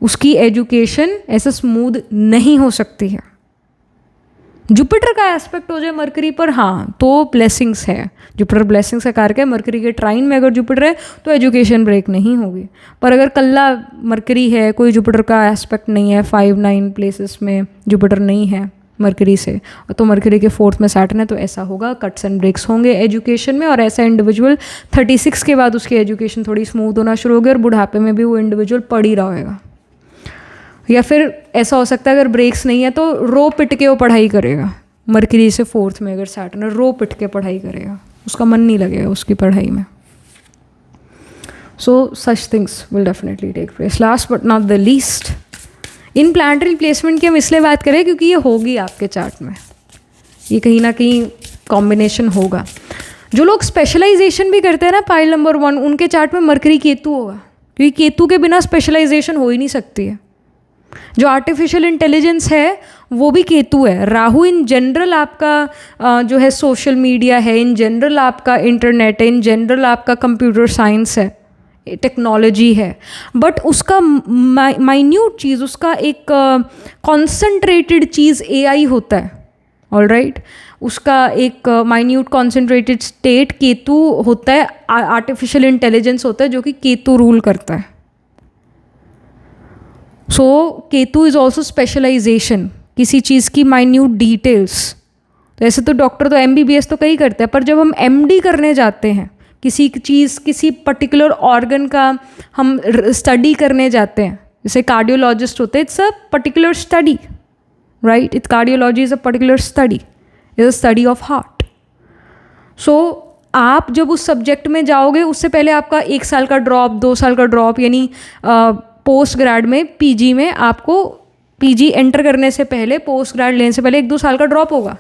उसकी एजुकेशन ऐसा स्मूथ नहीं हो सकती है। जुपिटर का एस्पेक्ट हो जाए मरकरी पर, हाँ तो ब्लेसिंग्स है, जुपिटर ब्लेसिंग्स का कारक है। मरकरी के ट्राइन में अगर जुपिटर है तो एजुकेशन ब्रेक नहीं होगी। पर अगर कल्ला मरकरी है, कोई जुपिटर का एस्पेक्ट नहीं है, 5-9 प्लेसेस में जुपिटर नहीं है मरकरी से, तो मरकरी के 4th में सैटर्न है, तो ऐसा होगा, कट्स एंड ब्रेक्स होंगे एजुकेशन में। और ऐसा इंडिविजुअल 36 के बाद उसकी एजुकेशन थोड़ी स्मूथ होना शुरू होगी और बुढ़ापे में भी वो इंडिविजुअल पढ़ ही रहा होगा। या फिर ऐसा हो सकता है अगर ब्रेक्स नहीं है तो रो पिट के वो पढ़ाई करेगा। मरकरी से 4th में अगर सैटर्न है, रो पिट के पढ़ाई करेगा, उसका मन नहीं लगेगा उसकी पढ़ाई में। So such things will definitely take place. Last but not the least, in planetary placement की हम इसलिए बात करें क्योंकि ये होगी आपके चार्ट में, ये कहीं ना कहीं कॉम्बिनेशन होगा। जो लोग स्पेशलाइजेशन भी करते हैं ना, पाइल नंबर 1, उनके चार्ट में मरकरी केतु होगा, क्योंकि केतु के बिना स्पेशलाइजेशन हो ही नहीं सकती है। जो आर्टिफिशियल इंटेलिजेंस है वो भी केतु है। राहु इन जनरल आपका जो है सोशल मीडिया है, इन जनरल आपका इंटरनेट है, इन जनरल आपका कंप्यूटर साइंस है, टेक्नोलॉजी है, बट उसका माइन्यूट चीज़, उसका एक कॉन्सेंट्रेटेड चीज़ एआई होता है। ऑलराइट, उसका एक माइन्यूट कॉन्सेंट्रेटेड स्टेट केतु होता है, आर्टिफिशियल इंटेलिजेंस होता है, जो कि केतु रूल करता है। सो केतु इज़ ऑल्सो स्पेशलाइजेशन, किसी चीज़ की माइन्यूट डिटेल्स। तो ऐसे तो डॉक्टर तो MBBS तो कई करते हैं, पर जब हम MD करने जाते हैं, किसी चीज़, किसी पर्टिकुलर ऑर्गन का हम स्टडी करने जाते हैं, जैसे कार्डियोलॉजिस्ट होते हैं, it's a particular study, right? It cardiology is a particular study, is a study of heart. So आप जब उस सब्जेक्ट में जाओगे, उससे पहले आपका 1 साल का ड्रॉप, 2 साल का ड्रॉप, यानी पोस्ट ग्रेड में, PG में, आपको PG एंटर करने से पहले, पोस्ट ग्रेड लेने से पहले 1-2 साल का ड्रॉप होगा।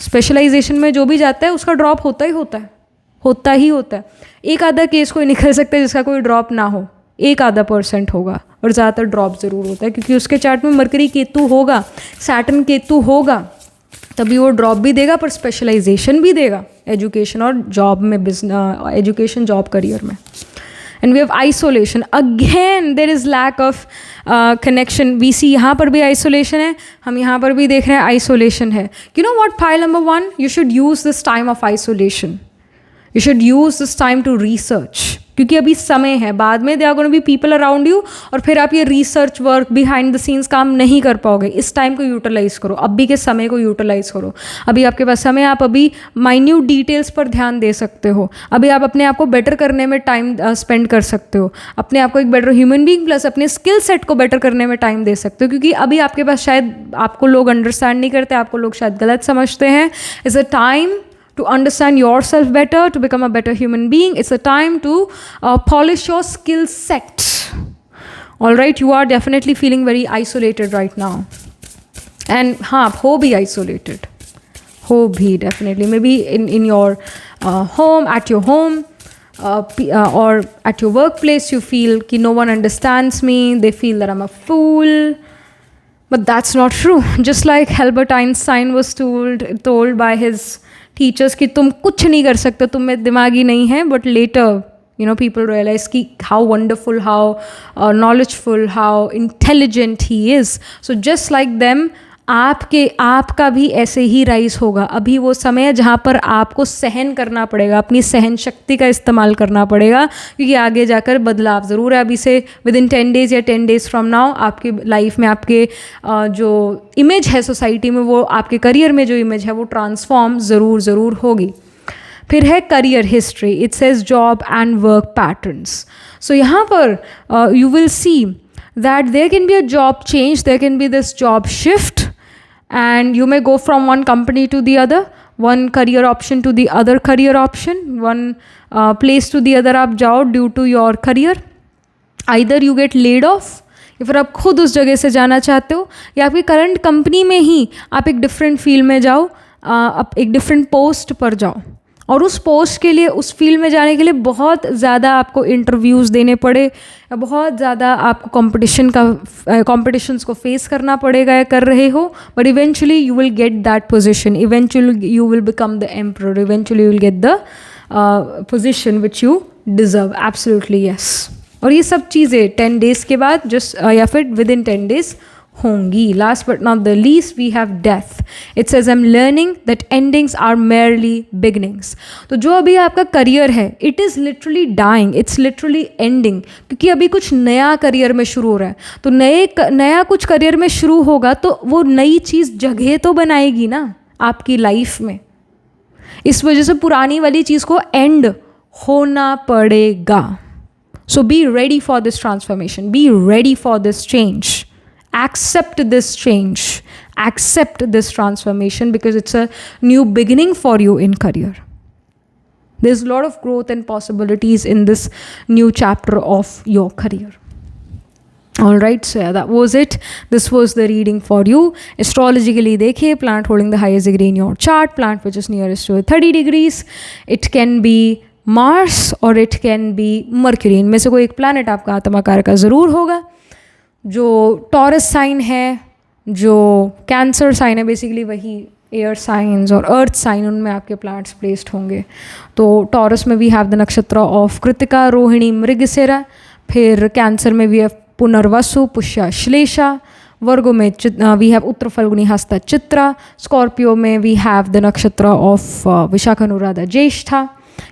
स्पेशलाइजेशन में जो भी जाता है उसका ड्रॉप होता ही होता है, होता ही होता है। एक आधा केस कोई निकल सकता है जिसका कोई ड्रॉप ना हो, 1-आधा% होगा, और ज़्यादातर ड्रॉप ज़रूर होता है, क्योंकि उसके चार्ट में मरकरी केतु होगा, सैटर्न केतु होगा, तभी वो ड्रॉप भी देगा पर स्पेशलाइजेशन भी देगा एजुकेशन और जॉब में, बिजनेस, एजुकेशन, जॉब, करियर में। And we have isolation. Again, there is lack of connection. We see यहाँ पर भी isolation है, हम यहाँ पर भी देख रहे हैं isolation है. You know what, pile number 1? You should use this time of isolation. You should use this time to research. क्योंकि अभी समय है, बाद में there are going to be people around you, और फिर आप ये research work, behind the scenes काम नहीं कर पाओगे। इस टाइम को यूटिलाइज करो, अभी के समय को यूटिलाइज करो। अभी आपके पास समय, आप अभी माइन्यूट डिटेल्स पर ध्यान दे सकते हो, अभी आप अपने आप को बेटर करने में टाइम स्पेंड कर सकते हो, अपने आप को एक बेटर ह्यूमन बीइंग प्लस अपने स्किल सेट को बेटर करने में टाइम दे सकते हो। क्योंकि अभी आपके पास शायद आपको लोग अंडरस्टैंड नहीं करते, आपको लोग शायद गलत समझते हैं। It's a time to understand yourself better, to become a better human being. It's a time to polish your skill set. All right, you are definitely feeling very isolated right now. And हाँ, हो भी isolated. हो भी definitely. Maybe in your home, at your home, or at your workplace, you feel कि no one understands me. They feel that I'm a fool. But that's not true. Just like Albert Einstein was told by his teachers कि तुम कुछ नहीं कर सकते, तुम में दिमाग ही नहीं है, बट लेटर people realize कि how wonderful, how knowledgeful, how intelligent he is. So just like them, आपका भी ऐसे ही राइज होगा। अभी वो समय है जहाँ पर आपको सहन करना पड़ेगा, अपनी सहन शक्ति का इस्तेमाल करना पड़ेगा, क्योंकि आगे जाकर बदलाव ज़रूर है। अभी से विद इन 10 डेज़ या 10 डेज़ फ्रॉम नाउ आपकी लाइफ में आपके जो इमेज है सोसाइटी में, वो आपके करियर में जो इमेज है वो ट्रांसफॉर्म ज़रूर होगी। फिर है career history, it says job and work patterns. So यहाँ पर you will see that there can be a job change, there can be this job shift, and you may go from one company to the other, one career option to the other career option, one place to the other आप जाओ due to your career. Either you get laid off, या फिर आप खुद उस जगह से जाना चाहते हो, या आपकी करंट कंपनी में ही आप एक डिफरेंट फील्ड में जाओ, आप एक डिफरेंट पोस्ट पर जाओ, और उस पोस्ट के लिए, उस फील्ड में जाने के लिए बहुत ज़्यादा आपको इंटरव्यूज़ देने पड़े, या बहुत ज़्यादा आपको कॉम्पिटिशन्स को फेस करना पड़ेगा या कर रहे हो, but eventually you will get that position, eventually you will become the emperor, eventually you will get the position which you deserve. Absolutely yes. और ये सब चीज़ें 10 डेज़ के बाद जस्ट या फिर विद इन 10 डेज़ होंगी। Last but not the least we have death. It says I am learning that endings are merely beginnings. तो जो अभी आपका करियर है, it is literally dying, it's literally ending, क्योंकि अभी कुछ नया करियर में शुरू हो रहा है। तो नया कुछ करियर में शुरू होगा तो वो नई चीज़ जगह तो बनाएगी ना आपकी लाइफ में। इस वजह से पुरानी वाली चीज़ को एंड होना पड़ेगा। So be ready for this transformation, be ready for this change. Accept this change, accept this transformation, because it's a new beginning for you in career. There's a lot of growth and possibilities in this new chapter of your career. All right, so yeah, that was it. This was the reading for you. Astrologically dekhiye, planet holding the highest degree in your chart, planet which is nearest to 30 degrees. It can be Mars or it can be Mercury. इनमें से कोई एक planet आपका आत्मकार का ज़रूर होगा। जो taurus sign है, जो कैंसर साइन है, बेसिकली वही एयर साइंस और अर्थ साइन, उनमें आपके प्लैनेट्स प्लेस्ड होंगे। तो टॉरस में we have the nakshatra of Kritika, Rohini, Mrigashira. फिर कैंसर में वी हैव पुनर्वसु, पुष्या, श्लेषा। वर्गो में वी हैव उत्तर फल्गुनी, हस्ता, चित्रा। स्कॉर्पियो में we have the nakshatra of Vishakha, Anuradha, ज्येष्ठा।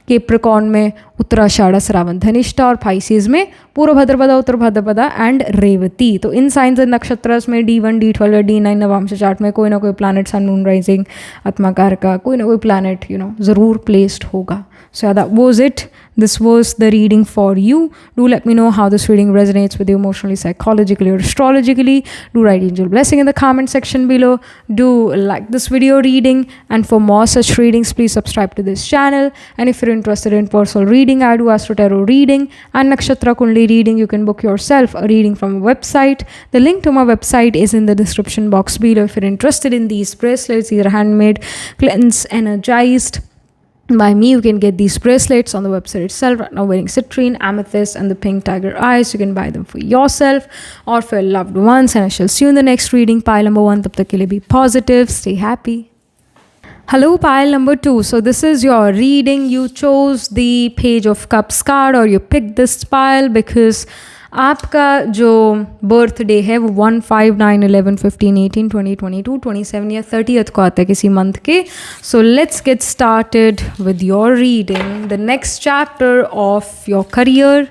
केप्रिकॉर्न में उत्तराषाढ़, श्रावण, धनिष्ठा। और पाइसेस में पूर्व भाद्रपदा, उत्तर भाद्रपदा एंड रेवती। तो इन साइंस एंड नक्षत्रस में D1, D12, D9 Navamsa chart में कोई ना कोई प्लैनेट सन, मून राइजिंग, आत्माकार का कोई ना कोई प्लैनेट ज़रूर प्लेस्ड होगा। So yeah, that was it. This was the reading for you. Do let me know how this reading resonates with you emotionally, psychologically, or astrologically. Do write angel blessing in the comment section below. Do like this video reading, and for more such readings, please subscribe to this channel. And if you're interested in personal reading, I do Astro Tarot reading and Nakshatra Kundli reading. You can book yourself a reading from a website. The link to my website is in the description box below. If you're interested in these bracelets, either handmade, cleansed, energized by me, you can get these bracelets on the website itself. Right now wearing citrine, amethyst and the pink tiger eyes. You can buy them for yourself or for your loved ones, and I shall see you in the next reading. Pile number 1, tab tak ke liye be positive, stay happy. Hello, pile number 2. So this is your reading. You chose the Page of Cups card, or you picked this pile because आपका जो birthday है वो 1, 5, 9, 11, 15, 18, 20, 22, 27 या 30th को आता है किसी month के। So let's get started with your reading, the next chapter of your career.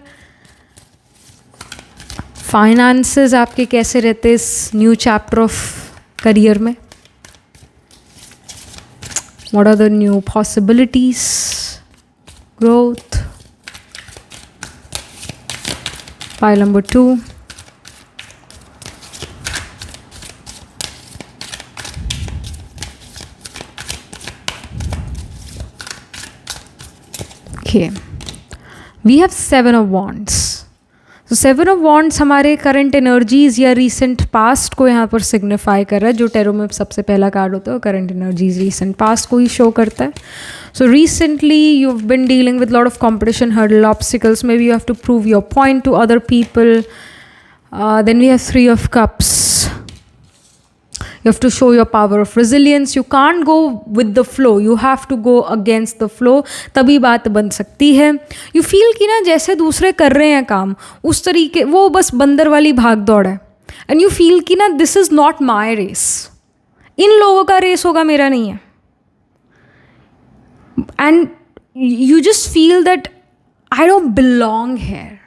Finances आपके कैसे रहते इस न्यू चैप्टर ऑफ करियर में? What are the new possibilities, growth? Pile number 2. Okay. We have 7 of Wands. So 7 of Wands हमारे current energies या recent past को यहाँ पर सिग्निफाई कर रहा है। जो टैरो में सबसे पहला कार्ड होता है करंट एनर्जीज रीसेंट पास्ट को ही शो करता है। So recently you've been dealing with a lot of competition, hurdle, obstacles. Maybe you have to prove your point to other people. Then we have 3 of Cups. You have to show your power of resilience. You can't go with the flow. You have to go against the flow. तभी बात बन सकती है. You feel कि ना जैसे दूसरे कर रहे हैं काम उस तरीके, वो बस बंदर वाली भाग दौड़ है. And you feel कि ना this is not my race. इन लोगों का रेस होगा, मेरा नहीं है. And you just feel that I don't belong here.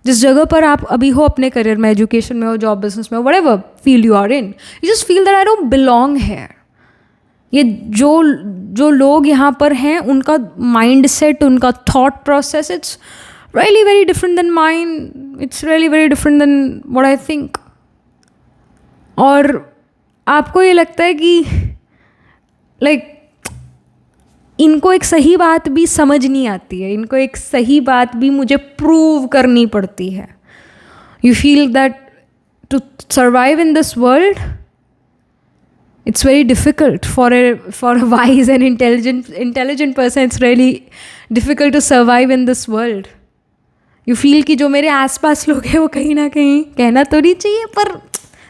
जिस जगह पर आप अभी हो अपने करियर में, एजुकेशन में हो, जॉब बिजनेस में हो, whatever field you are in, you just feel that I don't belong here. ये जो लोग यहाँ पर हैं, उनका माइंड सेट, उनका thought process, it's really very different than mine. It's really very different than what I think. और आपको ये लगता है कि लाइक इनको एक सही बात भी समझ नहीं आती है, इनको एक सही बात भी मुझे प्रूव करनी पड़ती है. You feel that to survive in this world, it's very difficult for a wise and intelligent person. It's really difficult to survive in this world. You feel कि जो मेरे आसपास लोग हैं वो कहीं ना कहीं, कहना तो नहीं चाहिए पर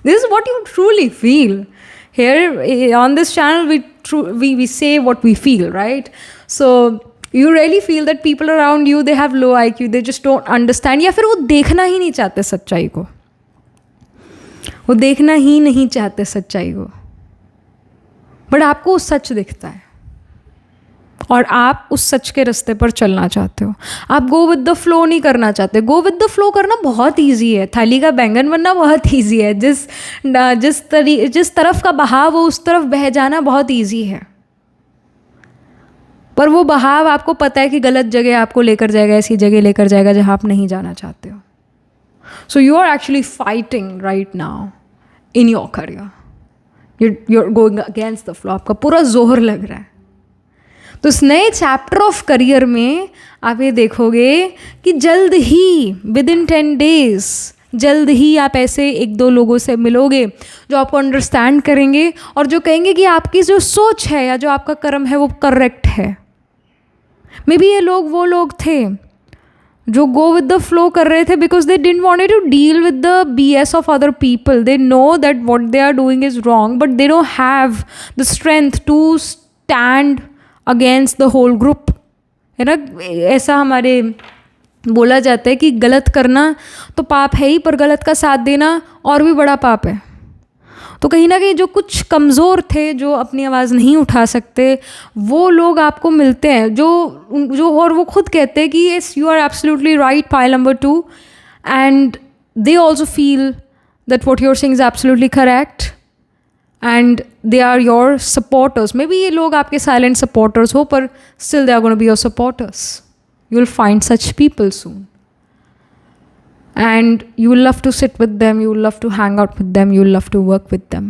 this is what you truly feel. Here on this channel we say what we feel, right? So you really feel that people around you, they have low IQ, they just don't understand, या फिर वो देखना ही नहीं चाहते सच्चाई को, वो देखना ही नहीं चाहते सच्चाई को. बट आपको सच दिखता है और आप उस सच के रास्ते पर चलना चाहते हो. आप गो विद द फ्लो नहीं करना चाहते. गो विद द फ्लो करना बहुत ईजी है, थाली का बैंगन बनना बहुत ईजी है. जिस तरफ का बहाव हो उस तरफ बह जाना बहुत ईजी है. पर वो बहाव आपको पता है कि गलत जगह आपको लेकर जाएगा, ऐसी जगह लेकर जाएगा जहाँ आप नहीं जाना चाहते हो. So you are actually fighting right now in your career. you're going against the flow. आपका पूरा जोहर लग रहा है. तो इस नए चैप्टर ऑफ करियर में आप ये देखोगे कि जल्द ही विद इन 10 days जल्द ही आप ऐसे 1-2 लोगों से मिलोगे जो आपको अंडरस्टैंड करेंगे और जो कहेंगे कि आपकी जो सोच है या जो आपका कर्म है वो करेक्ट है. मे बी ये लोग वो लोग थे जो गो विद द फ्लो कर रहे थे because they didn't wanted to deal with the BS of other people. They know that what they are doing is wrong but they don't have the strength to stand against the whole group. है ना, ऐसा हमारे बोला जाता है कि गलत करना तो पाप है ही, पर गलत का साथ देना और भी बड़ा पाप है. तो कहीं ना कहीं जो कुछ कमज़ोर थे, जो अपनी आवाज़ नहीं उठा सकते, वो लोग आपको मिलते हैं जो और वो खुद कहते हैं कि yes you are absolutely right, pile number 2, and they also feel that what you are saying is absolutely correct and they are your supporters. Maybe ये लोग आपके साइलेंट सपोर्टर्स हो पर still they are gonna be your supporters. You will find such people soon. And you will love to sit with them, you will love to hang out with them, you will love to work with them.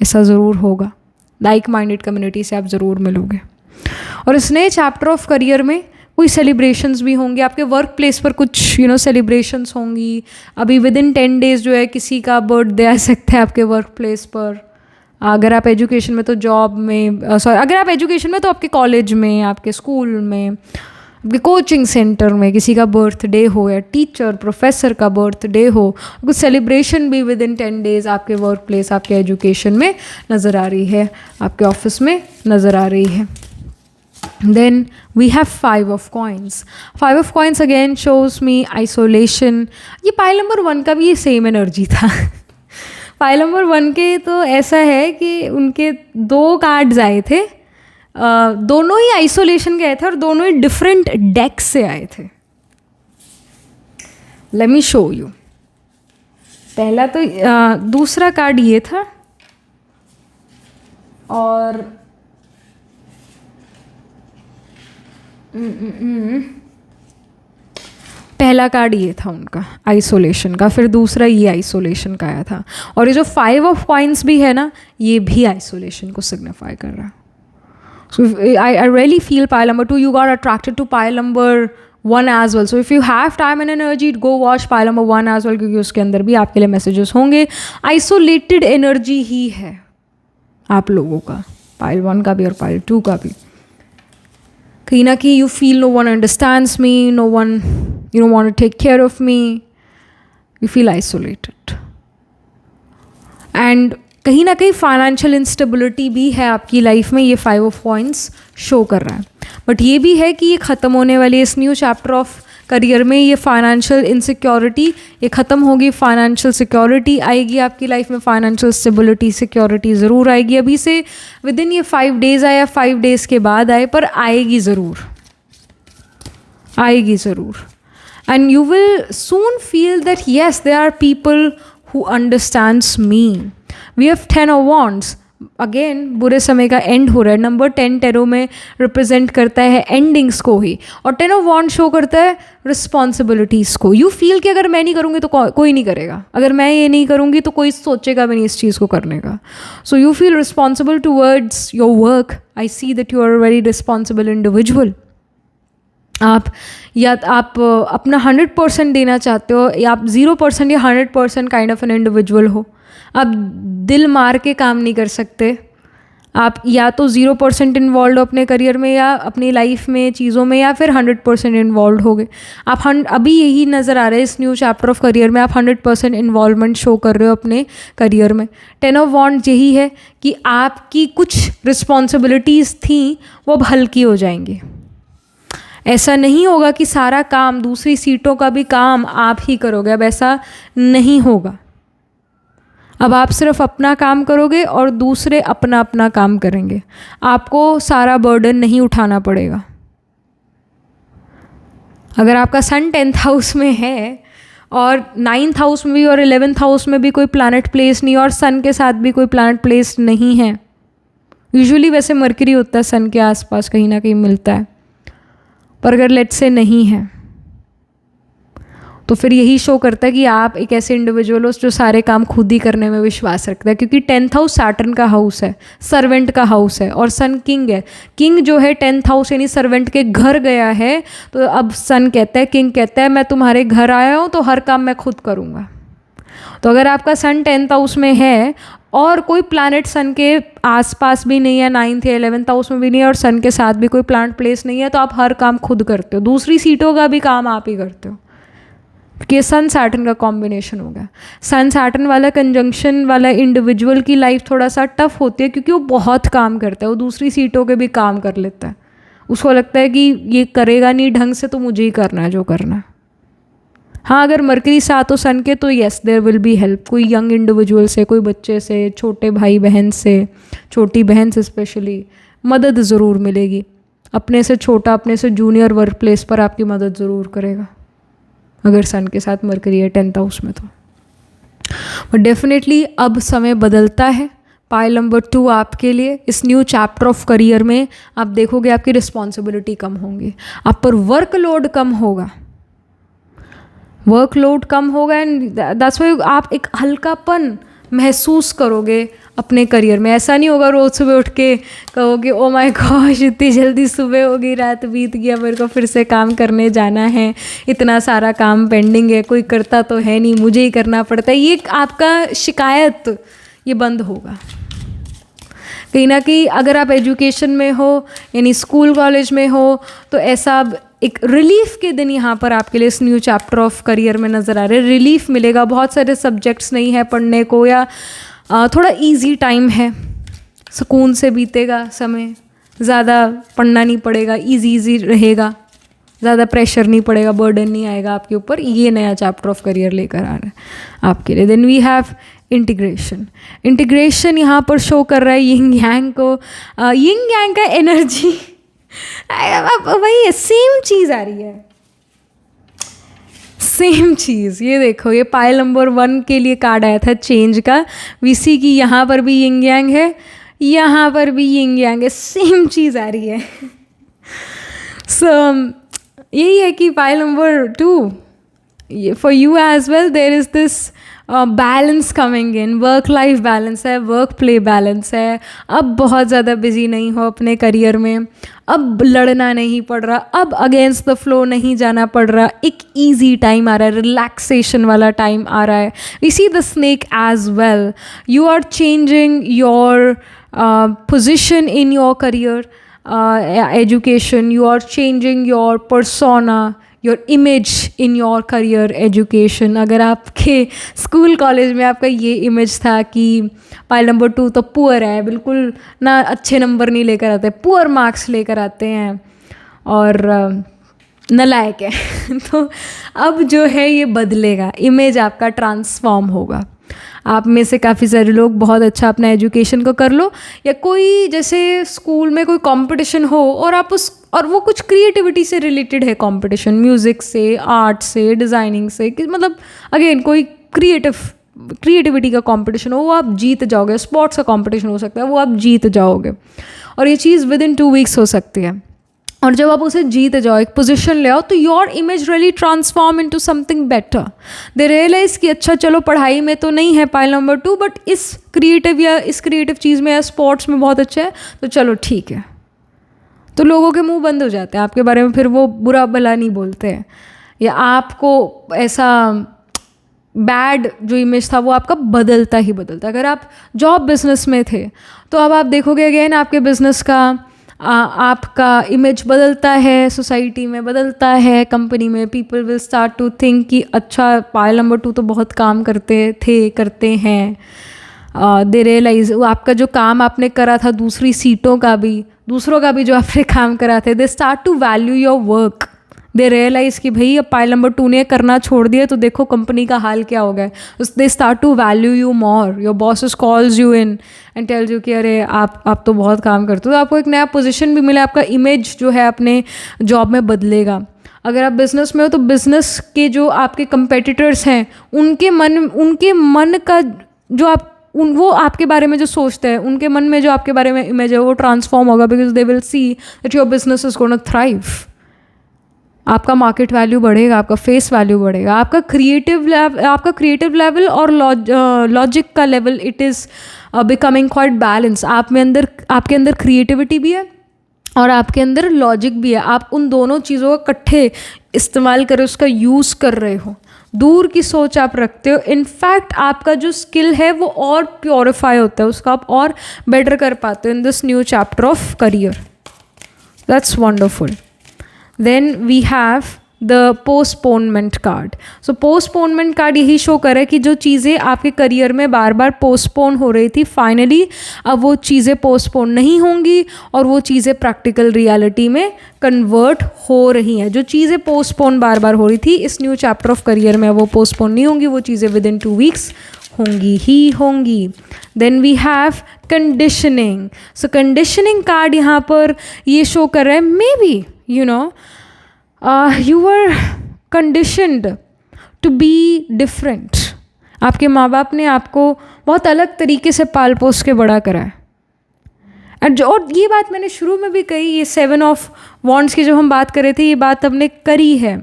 ऐसा ज़रूर होगा. Like minded community से आप ज़रूर मिलोगे. और इस नए चैप्टर ऑफ करियर में कोई सेलिब्रेशंस भी होंगे. आपके वर्क प्लेस पर कुछ सेलिब्रेशंस होंगी. अभी विद इन 10 days जो है किसी का बर्थडे आ सकता है आपके वर्क प्लेस पर. अगर आप एजुकेशन में तो जॉब में, अगर आप एजुकेशन में तो आपके कॉलेज में, आपके स्कूल में, आपके कोचिंग सेंटर में किसी का बर्थडे हो या टीचर प्रोफेसर का बर्थडे हो. कुछ सेलिब्रेशन भी विद इन 10 days आपके वर्क प्लेस, आपके एजुकेशन में नज़र आ रही है, आपके ऑफिस में नज़र आ रही है. Then we have 5 of coins. 5 of coins again shows me isolation. ये पाइल नंबर 1 का भी ये सेम एनर्जी था. पाइल नंबर 1 के तो ऐसा है कि उनके 2 कार्ड्स आए थे, दोनों ही आइसोलेशन के आए थे और दोनों ही डिफरेंट डेक से आए थे. Let me show you. पहला तो दूसरा कार्ड ये था और पहला कार्ड ये था उनका आइसोलेशन का, फिर दूसरा ये आइसोलेशन का आया था. और ये जो 5 of coins भी है ना, ये भी आइसोलेशन को सिग्निफाई कर रहा है. So I really feel pile number 2, you got attracted to pile number 1 as well. So if you have time and energy, go watch pile number 1 as well, क्योंकि उसके अंदर भी आपके लिए मैसेजेस होंगे. आइसोलेटेड एनर्जी ही है आप लोगों का, पाइल 1 का भी और पाइल 2 का भी. कहीं ना कहीं you feel no one understands me, no one you don't want to take care of me, you feel isolated. And कहीं ना कहीं फाइनेंशियल इंस्टेबिलिटी भी है आपकी लाइफ में, ये 5 of coins शो कर रहा है. बट ये भी है कि ये ख़त्म होने वाली, इस न्यू चैप्टर ऑफ करियर में ये फाइनेंशियल इनसिक्योरिटी ये ख़त्म होगी, फाइनेंशियल सिक्योरिटी आएगी आपकी लाइफ में, फाइनेंशियल स्टेबिलिटी सिक्योरिटी ज़रूर आएगी। अभी से विद इन ये 5 डेज़ आए या 5 डेज़ के बाद आए, पर आएगी ज़रूर, आएगी ज़रूर। And you will soon feel that yes there are people who understands me. We have 10 of wands. अगेन बुरे समय का एंड हो रहा है। नंबर 10 टेरो में रिप्रेजेंट करता है एंडिंग्स को ही, और 10 ऑफ वॉन्ड शो करता है रिस्पॉन्सिबिलिटीज़ को। यू फील कि अगर मैं नहीं करूँगी तो कोई नहीं करेगा, अगर मैं ये नहीं करूँगी तो कोई सोचेगा भी नहीं इस चीज़ को करने का। So you feel responsible towards your work. I see that you are a very responsible individual. आप या आप अपना 100% देना चाहते हो, या आप 0% या 100% काइंड ऑफ एन इंडिविजुअल हो। आप दिल मार के काम नहीं कर सकते। आप या तो 0% इन्वॉल्व हो अपने करियर में या अपनी लाइफ में चीज़ों में, या फिर 100% इन्वॉल्व हो गए। आप अभी यही नज़र आ रहा है इस न्यू चैप्टर ऑफ करियर में, आप 100% इन्वॉल्वमेंट शो कर रहे हो अपने करियर में। 10 ऑफ वॉन्ड यही है कि आपकी कुछ रिस्पॉन्सिबिलिटीज़ थी वो अब हल्की हो जाएंगी। ऐसा नहीं होगा कि सारा काम, दूसरी सीटों का भी काम आप ही करोगे, अब ऐसा नहीं होगा। अब आप सिर्फ अपना काम करोगे और दूसरे अपना अपना काम करेंगे। आपको सारा बर्डन नहीं उठाना पड़ेगा। अगर आपका सन 10th हाउस में है और 9th हाउस में भी और 11th हाउस में भी कोई प्लैनेट प्लेस नहीं, और सन के साथ भी कोई प्लैनेट प्लेस नहीं है, यूजुअली वैसे मरकरी होता है सन के आसपास कहीं ना कहीं मिलता है, पर अगर लेट से नहीं है तो फिर यही शो करता है कि आप एक ऐसे इंडिविजुअल हो जो सारे काम खुद ही करने में विश्वास रखता है। क्योंकि 10th हाउस सैटर्न का हाउस है, सर्वेंट का हाउस है, और सन किंग है। किंग जो है 10th हाउस यानी सर्वेंट के घर गया है, तो अब सन कहता है, किंग कहता है मैं तुम्हारे घर आया हूँ तो हर काम मैं खुद करूँगा। तो अगर आपका सन 10th हाउस में है और कोई प्लैनेट सन के आसपास भी नहीं है, 9th या 11th हाउस में भी नहीं है, और सन के साथ भी कोई प्लैनेट प्लेस नहीं है, तो आप हर काम खुद करते हो, दूसरी सीटों का भी काम आप ही करते हो। कि सन सैटर्न का कॉम्बिनेशन हो गया। सन सैटर्न वाला कंजंक्शन वाला इंडिविजुअल की लाइफ थोड़ा सा टफ होती है, क्योंकि वो बहुत काम करता है, वो दूसरी सीटों के भी काम कर लेता है। उसको लगता है कि ये करेगा नहीं ढंग से तो मुझे ही करना है जो करना है। हाँ, अगर मरकरी साथ हो सन के तो yes there will be help, कोई यंग इंडिविजुअल से, कोई बच्चे से, छोटे भाई बहन से, छोटी बहन से स्पेशली मदद ज़रूर मिलेगी। अपने से छोटा, अपने से जूनियर वर्क प्लेस पर आपकी मदद ज़रूर करेगा अगर सन के साथ मरकरी है 10th हाउस में तो। बट डेफिनेटली अब समय बदलता है। पाइल नंबर 2 आपके लिए इस न्यू चैप्टर ऑफ करियर में आप देखोगे आपकी रिस्पॉन्सिबिलिटी कम होंगी, आप पर वर्कलोड कम होगा, वर्कलोड कम होगा, एंड दैट्स व्हाई आप एक हल्कापन महसूस करोगे अपने करियर में। ऐसा नहीं होगा रोज़ सुबह उठ के कहोगे ओ माय गॉश इतनी जल्दी सुबह हो गई, रात बीत गया, मेरे को फिर से काम करने जाना है, इतना सारा काम पेंडिंग है, कोई करता तो है नहीं, मुझे ही करना पड़ता है। ये आपका शिकायत ये बंद होगा। कहीं ना कहीं अगर आप एजुकेशन में हो यानी स्कूल कॉलेज में हो तो ऐसा एक रिलीफ के दिन यहाँ पर आपके लिए इस न्यू चैप्टर ऑफ करियर में नज़र आ रहे हैं। रिलीफ मिलेगा, बहुत सारे सब्जेक्ट्स नहीं है पढ़ने को, या थोड़ा इजी टाइम है, सुकून से बीतेगा समय, ज़्यादा पढ़ना नहीं पड़ेगा, इजी रहेगा, ज़्यादा प्रेशर नहीं पड़ेगा, बर्डन नहीं आएगा आपके ऊपर। ये नया चैप्टर ऑफ करियर लेकर आ रहा है आपके लिए। Then we have integration. Integration यहाँ पर शो कर रहा है यिंग यांग को, यिंग यांग का एनर्जी वही सेम चीज़ आ रही है, सेम चीज़। ये देखो, ये पाइल नंबर 1 के लिए कार्ड आया था चेंज का। वी सी की यहाँ पर भी यिंग यांग है, यहाँ पर भी यिंग यांग है, सेम चीज़ आ रही है। सो यही है कि pile number 2 for you as well there is this balance coming in, work life balance है, वर्क प्ले बैलेंस है। अब बहुत ज़्यादा बिजी नहीं हो अपने करियर में, अब लड़ना नहीं पड़ रहा, अब अगेंस्ट द फ्लो नहीं जाना पड़ रहा, एक ईजी टाइम आ रहा है, रिलैक्सेशन वाला टाइम आ रहा है। We see the snake as well, you are changing your position in your career education, you are changing your persona, your image in your career education। अगर आपके स्कूल कॉलेज में आपका ये इमेज था कि पाइल नंबर 2 तो poor है, बिल्कुल ना अच्छे नंबर नहीं लेकर आते, पुअर मार्क्स लेकर आते हैं, और नालायक है। तो अब जो है ये बदलेगा, इमेज आपका ट्रांसफॉर्म होगा। आप में से काफ़ी सारे लोग बहुत अच्छा अपना एजुकेशन को कर लो, या कोई जैसे स्कूल में कोई कंपटीशन हो और आप उस, और वो कुछ क्रिएटिविटी से रिलेटेड है कंपटीशन, म्यूज़िक से, आर्ट से, डिज़ाइनिंग से, कि मतलब अगेन कोई क्रिएटिविटी का कंपटीशन हो, वो आप जीत जाओगे। स्पोर्ट्स का कंपटीशन हो सकता है, वो आप जीत जाओगे, और ये चीज़ विद इन 2 वीक्स हो सकती है। और जब आप उसे जीत जाओ, एक पोजीशन ले आओ, तो your image really transform into something better. They realize कि अच्छा चलो पढ़ाई में तो नहीं है पाइल नंबर 2, बट इस क्रिएटिव चीज़ में या स्पोर्ट्स में बहुत अच्छा है, तो चलो ठीक है। तो लोगों के मुंह बंद हो जाते हैं आपके बारे में, फिर वो बुरा भला नहीं बोलते हैं, या आपको ऐसा बैड जो इमेज था वो आपका बदलता ही बदलता। अगर आप जॉब बिजनेस में थे तो अब आप देखोगे अगेन आपके बिजनेस का आपका इमेज बदलता है, सोसाइटी में बदलता है, कंपनी में people will start to think कि अच्छा पाइल नंबर 2 तो बहुत काम करते हैं। दे रियलाइज वो आपका जो काम आपने करा था, दूसरों का भी जो आपने काम करा थे, they start to value your work. They realize कि भाई अब पाइल नंबर 2 ने करना छोड़ दिया तो देखो कंपनी का हाल क्या हो गया। They start to value you more, your bosses calls you in and tells you कि अरे आप तो बहुत काम करते हो, तो आपको एक नया पोजीशन भी मिला, आपका इमेज जो है अपने जॉब में बदलेगा। अगर आप बिज़नेस में हो तो बिज़नेस के जो आपके कंपेटिटर्स हैं उनके मन का जो वो आपके बारे में जो सोचते हैं, उनके मन में जो आपके बारे में इमेज है वो ट्रांसफॉर्म होगा, because they will see that your business is gonna thrive. आपका मार्केट वैल्यू बढ़ेगा, आपका फेस वैल्यू बढ़ेगा, आपका क्रिएटिव लेवल और लॉजिक का level, it is becoming quite balance. आपके अंदर क्रिएटिविटी भी है और आपके अंदर लॉजिक भी है। आप उन दोनों चीज़ों को इकट्ठे इस्तेमाल कर, उसका यूज़ कर रहे हो। दूर की सोच आप रखते हो। इनफैक्ट आपका जो स्किल है वो और प्योरीफाई होता है, उसका आप और बेटर कर पाते हो इन this new chapter of career. That's wonderful. Then we have the postponement card. So postponement card यही शो करे कि जो चीज़ें आपके करियर में बार बार पोस्टपोन हो रही थी, फाइनली अब वो चीज़ें पोस्टपोन नहीं होंगी और वो चीज़ें प्रैक्टिकल रियलिटी में कन्वर्ट हो रही हैं। जो चीज़ें पोस्टपोन बार बार हो रही थी, इस न्यू चैप्टर ऑफ करियर में वो पोस्टपोन नहीं होंगी, वो चीज़ें विद इन 2 वीक्स होंगी ही होंगी। Then we have conditioning. So conditioning card यहाँ पर ये शो कर रहा है, maybe you were conditioned to be different. आपके माँ बाप ने आपको बहुत अलग तरीके से पाल पोस के बड़ा करा है। और ये बात मैंने शुरू में भी कही, ये 7 ऑफ वॉन्ड्स की जब हम बात कर रहे थे, ये बात हमने करी है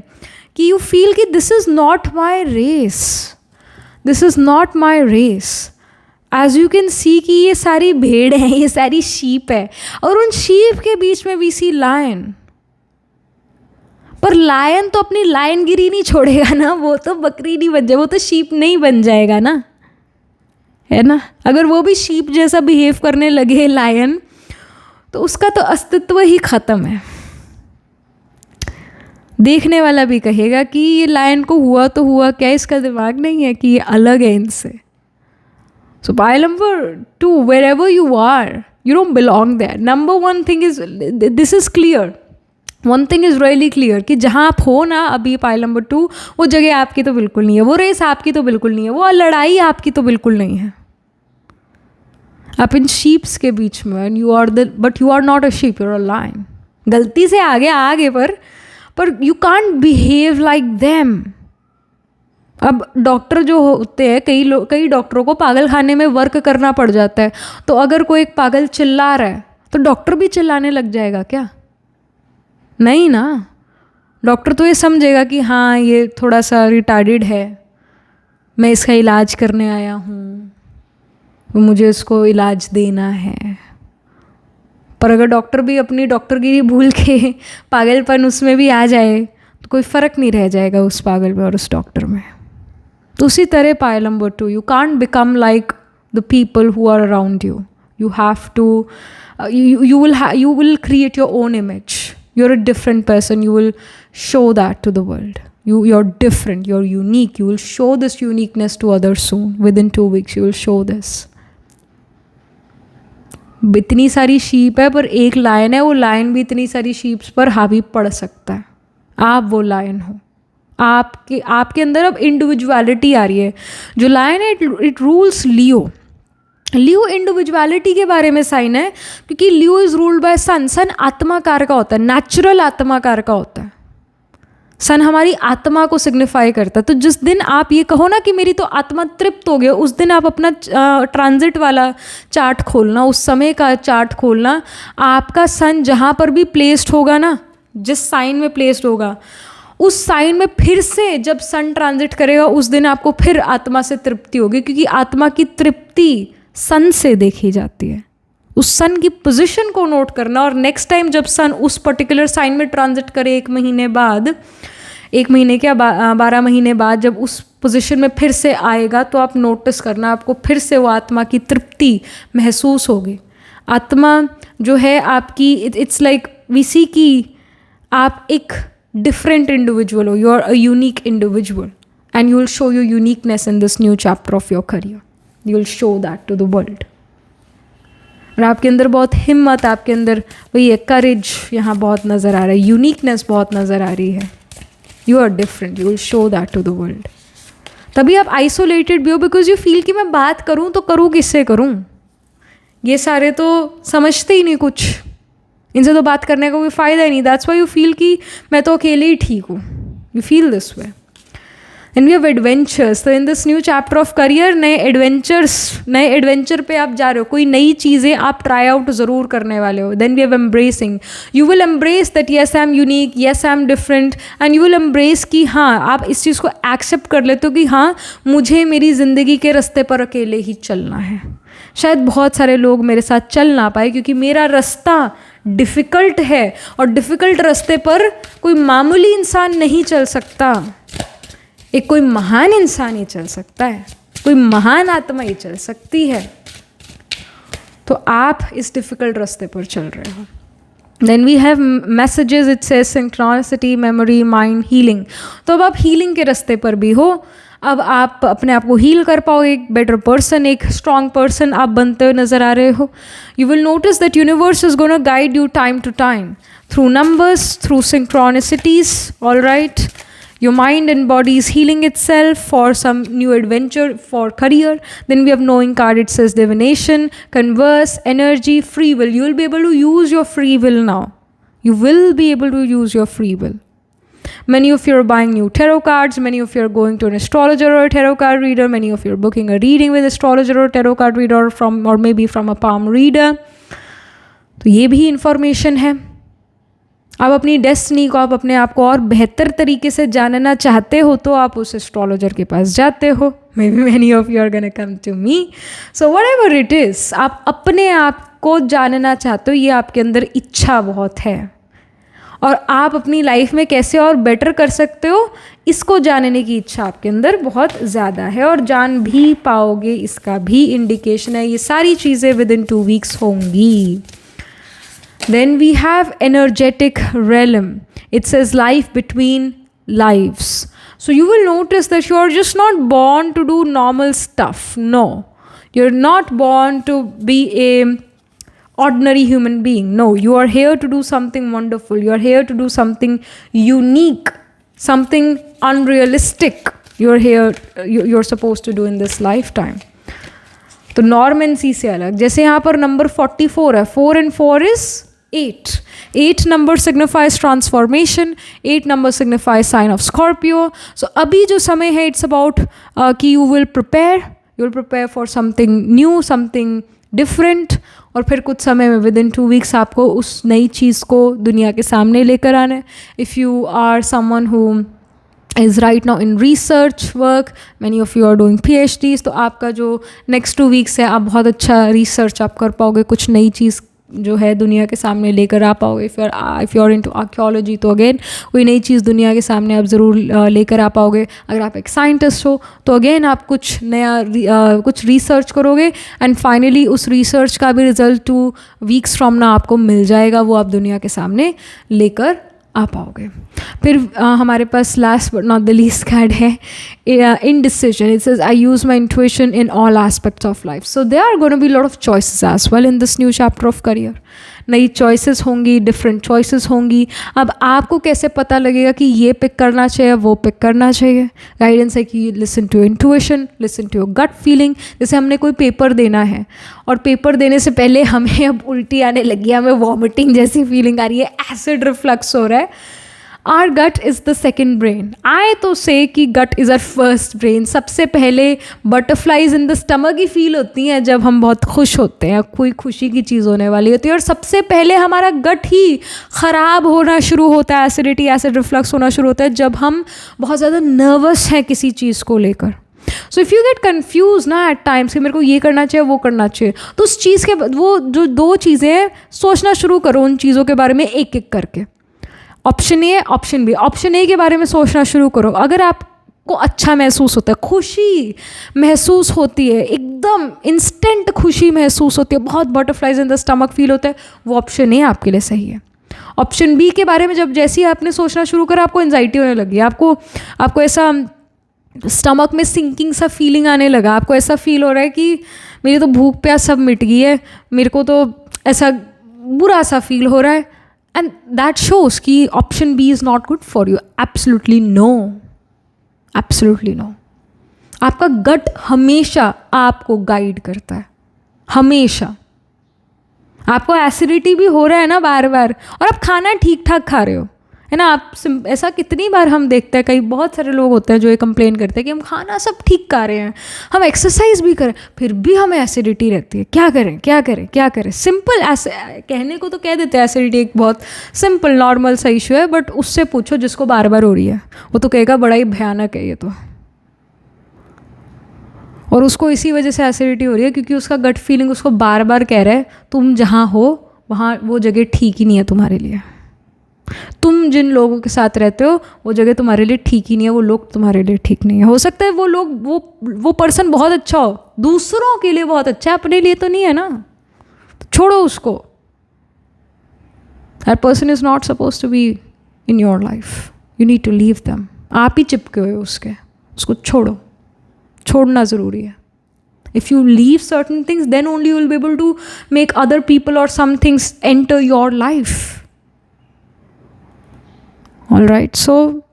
कि यू फील कि this is not my race, this is not my race. As you can see कि ये सारी भेड़ हैं, ये सारी शीप है, और उन शीप के बीच में वी सी लायन। पर लायन तो अपनी लायनगिरी नहीं छोड़ेगा ना, वो तो बकरी नहीं बन जाए, वो तो शीप नहीं बन जाएगा ना, है ना। अगर वो भी शीप जैसा बिहेव करने लगे लायन, तो उसका तो अस्तित्व ही ख़त्म है। देखने वाला भी कहेगा कि ये लायन को हुआ तो हुआ क्या, इसका दिमाग नहीं है कि ये अलग है इनसे। सो pile number 2, wherever you are, you don't belong there. Number one thing is, this is clear. One thing is really clear कि जहाँ आप हो ना अभी पाइल नंबर 2, वो जगह आपकी तो बिल्कुल नहीं है, वो रेस आपकी तो बिल्कुल नहीं है, वो लड़ाई आपकी तो बिल्कुल नहीं है। आप इन शीप्स के बीच में, but you are not a sheep, you are a lion. गलती से आगे पर you can't behave like them. अब डॉक्टर जो होते हैं, कई डॉक्टरों को पागल खाने में वर्क करना पड़ जाता है, तो अगर कोई एक पागल चिल्ला रहा है तो डॉक्टर भी चिल्लाने लग जाएगा क्या? नहीं ना। डॉक्टर तो ये समझेगा कि हाँ ये थोड़ा सा रिटार्डेड है, मैं इसका इलाज करने आया हूँ, मुझे इसको इलाज देना है। पर अगर डॉक्टर भी अपनी डॉक्टरगिरी भूल के पागलपन उसमें भी आ जाए तो कोई फ़र्क नहीं रह जाएगा उस पागल में और उस डॉक्टर में। तो उसी तरह pile number 2, you can't become like the people who are around you. You have to, you will create your own image. You're a different person. You will show that to the world. You're different. You're unique. You will show this uniqueness to others soon. Within 2 weeks, you will show this. इतनी सारी sheep है पर एक lion है, वो lion भी इतनी सारी शीप्स पर हावी पड़ सकता है। आप वो लायन हो, आपके अंदर अब इंडिविजुअलिटी आ रही है। जो लायन है it rules Leo. Leo individuality के बारे में साइन है, क्योंकि लियो इज रूल्ड बाय सन। सन आत्माकार का होता है, नेचुरल आत्माकार का होता है। सन हमारी आत्मा को सिग्निफाई करता है। तो जिस दिन आप ये कहो ना कि मेरी तो आत्मा तृप्त हो गई, उस दिन आप अपना ट्रांजिट वाला चार्ट खोलना, उस समय का चार्ट खोलना। आपका सन जहाँ पर भी प्लेस्ड होगा ना, जिस साइन में प्लेस्ड होगा, उस साइन में फिर से जब सन ट्रांजिट करेगा, उस दिन आपको फिर आत्मा से तृप्ति होगी, क्योंकि आत्मा की तृप्ति सन से देखी जाती है। उस सन की पोजीशन को नोट करना, और नेक्स्ट टाइम जब सन उस पर्टिकुलर साइन में ट्रांजिट करे 1 महीने बाद, 1 महीने क्या 12 महीने बाद जब उस पोजीशन में फिर से आएगा, तो आप नोटिस करना, आपको फिर से वो आत्मा की तृप्ति महसूस होगी। आत्मा जो है आपकी, इट्स लाइक वी सी कि आप एक different individual, or you're a unique individual, and you will show your uniqueness in this new chapter of your career. You will show that to the world. और आपके अंदर बहुत हिम्मत, आपके अंदर वही है करेज यहाँ बहुत नज़र आ रहा है, यूनिकनेस बहुत नज़र आ रही है। You are different, you will show that to the world. तभी आप आइसोलेटेड भी हो, बिकॉज यू फील कि मैं बात करूँ तो करूँ किससे करूँ, ये सारे तो समझते ही नहीं कुछ, इनसे तो बात करने का कोई फ़ायदा ही नहीं। दैट्स वाई यू फील कि मैं तो अकेले ही ठीक हूँ। You feel this way. And we have adventures. तो in this new chapter of career, नए एडवेंचर पे आप जा रहे हो, कोई नई चीज़ें आप ट्राई आउट ज़रूर करने वाले हो। Then we have embracing. You will embrace that yes I am unique, yes I am different, and you will embrace कि हाँ, आप इस चीज़ को एक्सेप्ट कर लेते हो कि हाँ, मुझे मेरी ज़िंदगी के रास्ते पर अकेले ही चलना है। शायद बहुत सारे लोग मेरे साथ चल ना पाए, क्योंकि मेरा रास्ता डिफ़िकल्ट है, और डिफ़िकल्ट रास्ते पर कोई मामूली इंसान नहीं चल सकता। एक कोई महान इंसान ही चल सकता है, कोई महान आत्मा ही चल सकती है। तो आप इस डिफ़िकल्ट रास्ते पर चल रहे हो। Then we have messages, it says synchronicity, memory, mind, healing. तो अब आप हीलिंग के रास्ते पर भी हो। अब आप अपने आप को हील कर पाओगे, एक बेटर पर्सन, एक स्ट्रॉन्ग पर्सन आप बनते हुए नज़र आ रहे हो। You will notice that universe is gonna guide you time to time through numbers, through synchronicities. All right, your mind and body is healing itself for some new adventure, for career. Then we have knowing card, it says divination, converse, energy, free will. You will be able to use your free will now. You will be able to use your free will. Many of you are buying new tarot cards. Many of you are going to an astrologer or a tarot card reader. Many of you are booking a reading with astrologer or tarot card reader or maybe from a palm reader. तो ये भी information है। आप अपनी destiny को, आप अपने आप को और बेहतर तरीके से जानना चाहते हो, तो आप उस एस्ट्रोलॉजर के पास जाते हो। Maybe many of you are gonna come to me. So whatever it is, आप अपने आप को जानना चाहते हो, ये आपके अंदर इच्छा बहुत है, और आप अपनी लाइफ में कैसे और बेटर कर सकते हो, इसको जानने की इच्छा आपके अंदर बहुत ज़्यादा है, और जान भी पाओगे, इसका भी इंडिकेशन है। ये सारी चीज़ें विद इन 2 वीक्स होंगी। Then we have energetic realm. It says life between lives. So you will notice that you are just not born to do normal stuff. No, you're not born to be a ordinary human being. No, you are here to do something wonderful. You are here to do something unique, something unrealistic. You're here, you're supposed to do in this lifetime. तो norm and सी से अलग। जैसे यहाँ पर number 44 है, 4 and 4 is 8. 8 number signifies transformation. 8 number signifies sign of Scorpio. So अभी जो समय है, it's about कि you will prepare for something new, something different, और फिर कुछ समय में within 2 weeks आपको उस नई चीज़ को दुनिया के सामने लेकर आना है। If you are someone who is right now in research work, many of you are doing PhDs, तो आपका जो next 2 weeks है, आप बहुत अच्छा research आप कर पाओगे, कुछ नई चीज़ जो है दुनिया के सामने लेकर आ पाओगे। If you are into archaeology, तो अगेन कोई नई चीज़ दुनिया के सामने आप ज़रूर लेकर आ पाओगे। अगर आप एक साइंटिस्ट हो, तो अगेन आप कुछ नया कुछ रिसर्च करोगे, एंड फाइनली उस रिसर्च का भी रिजल्ट 2 weeks फ्रॉम ना आपको मिल जाएगा, वो आप दुनिया के सामने लेकर आ पाओगे। फिर हमारे पास last but not the least card है indecision. It says I use my intuition in all aspects of life. So there are going to be a lot of choices as well in this new chapter of career. नई choices होंगी, different choices होंगी। अब आपको कैसे पता लगेगा कि ये पिक करना चाहिए, वो पिक करना चाहिए? गाइडेंस है कि listen to intuition, listen to your gut feeling. जैसे हमने कोई पेपर देना है और पेपर देने से पहले हमें अब उल्टी आने लगी है, हमें वॉमिटिंग जैसी फीलिंग आ रही है, एसिड रिफ्लक्स हो रहा है। Our gut is the second brain. I तो से कि gut is our first brain. सबसे पहले बटरफ्लाइज इन द स्टमक ही फील होती हैं जब हम बहुत खुश होते हैं, कोई खुशी की चीज़ होने वाली होती है, और सबसे पहले हमारा गट ही ख़राब होना शुरू होता है, एसिडिटी, एसिड रिफ्लक्स होना शुरू होता है जब हम बहुत ज़्यादा नर्वस हैं किसी चीज़ को लेकर। सो इफ़ यू गेट कन्फ्यूज ना एट टाइम्स कि मेरे को ये करना चाहिए, वो करना चाहिए, तो उस चीज़ के वो जो दो चीज़ें हैं, सोचना शुरू करो उन चीज़ों के बारे में एक एक करके। Option A, option B. Option A के बारे में सोचना शुरू करो। अगर आपको अच्छा महसूस होता है, खुशी महसूस होती है, एकदम इंस्टेंट खुशी महसूस होती है, बहुत butterflies in the stomach feel होता है, वो ऑप्शन ए आपके लिए सही है। ऑप्शन बी के बारे में जब जैसे ही आपने सोचना शुरू करा, आपको एंजाइटी होने लगी, आपको ऐसा स्टमक में सिंकिंग सा फीलिंग आने लगा, आपको ऐसा फील हो रहा है कि मेरी तो भूख प्यास सब मिट गई है, मेरे को तो ऐसा बुरा सा फील हो रहा है, एंड दैट शोज कि option B is not good for you. Absolutely no, absolutely no. आपका गट हमेशा आपको गाइड करता है, हमेशा। आपको एसिडिटी भी हो रहा है ना बार बार, और आप खाना ठीक ठाक खा रहे हो, है ना। आप ऐसा कितनी बार हम देखते हैं, कई बहुत सारे लोग होते हैं जो ये कंप्लेन करते हैं कि हम खाना सब ठीक खा रहे हैं, हम एक्सरसाइज भी करें, फिर भी हमें एसिडिटी रहती है। क्या करें, क्या करें, क्या करें? सिंपल ऐसे कहने को तो कह देते हैं एसिडिटी एक बहुत सिंपल नॉर्मल सा इशू है, बट उससे पूछो जिसको बार बार हो रही है, वो तो कहेगा बड़ा ही भयानक है ये तो। और उसको इसी वजह से एसिडिटी हो रही है क्योंकि उसका गट फीलिंग उसको बार बार कह रहा है तुम जहाँ हो वहाँ वो जगह ठीक ही नहीं है तुम्हारे लिए। तुम जिन लोगों के साथ रहते हो वो जगह तुम्हारे लिए ठीक ही नहीं है, वो लोग तुम्हारे लिए ठीक नहीं है। हो सकता है वो लोग वो पर्सन बहुत अच्छा हो, दूसरों के लिए बहुत अच्छा है, अपने लिए तो नहीं है ना, तो छोड़ो उसको। That person is not suppose to be in your life, you need to leave them. आप ही चिपके हुए उसको छोड़ो, छोड़ना ज़रूरी है। If you leave certain things, then only you will be able to make other people or some things enter your life. All right, so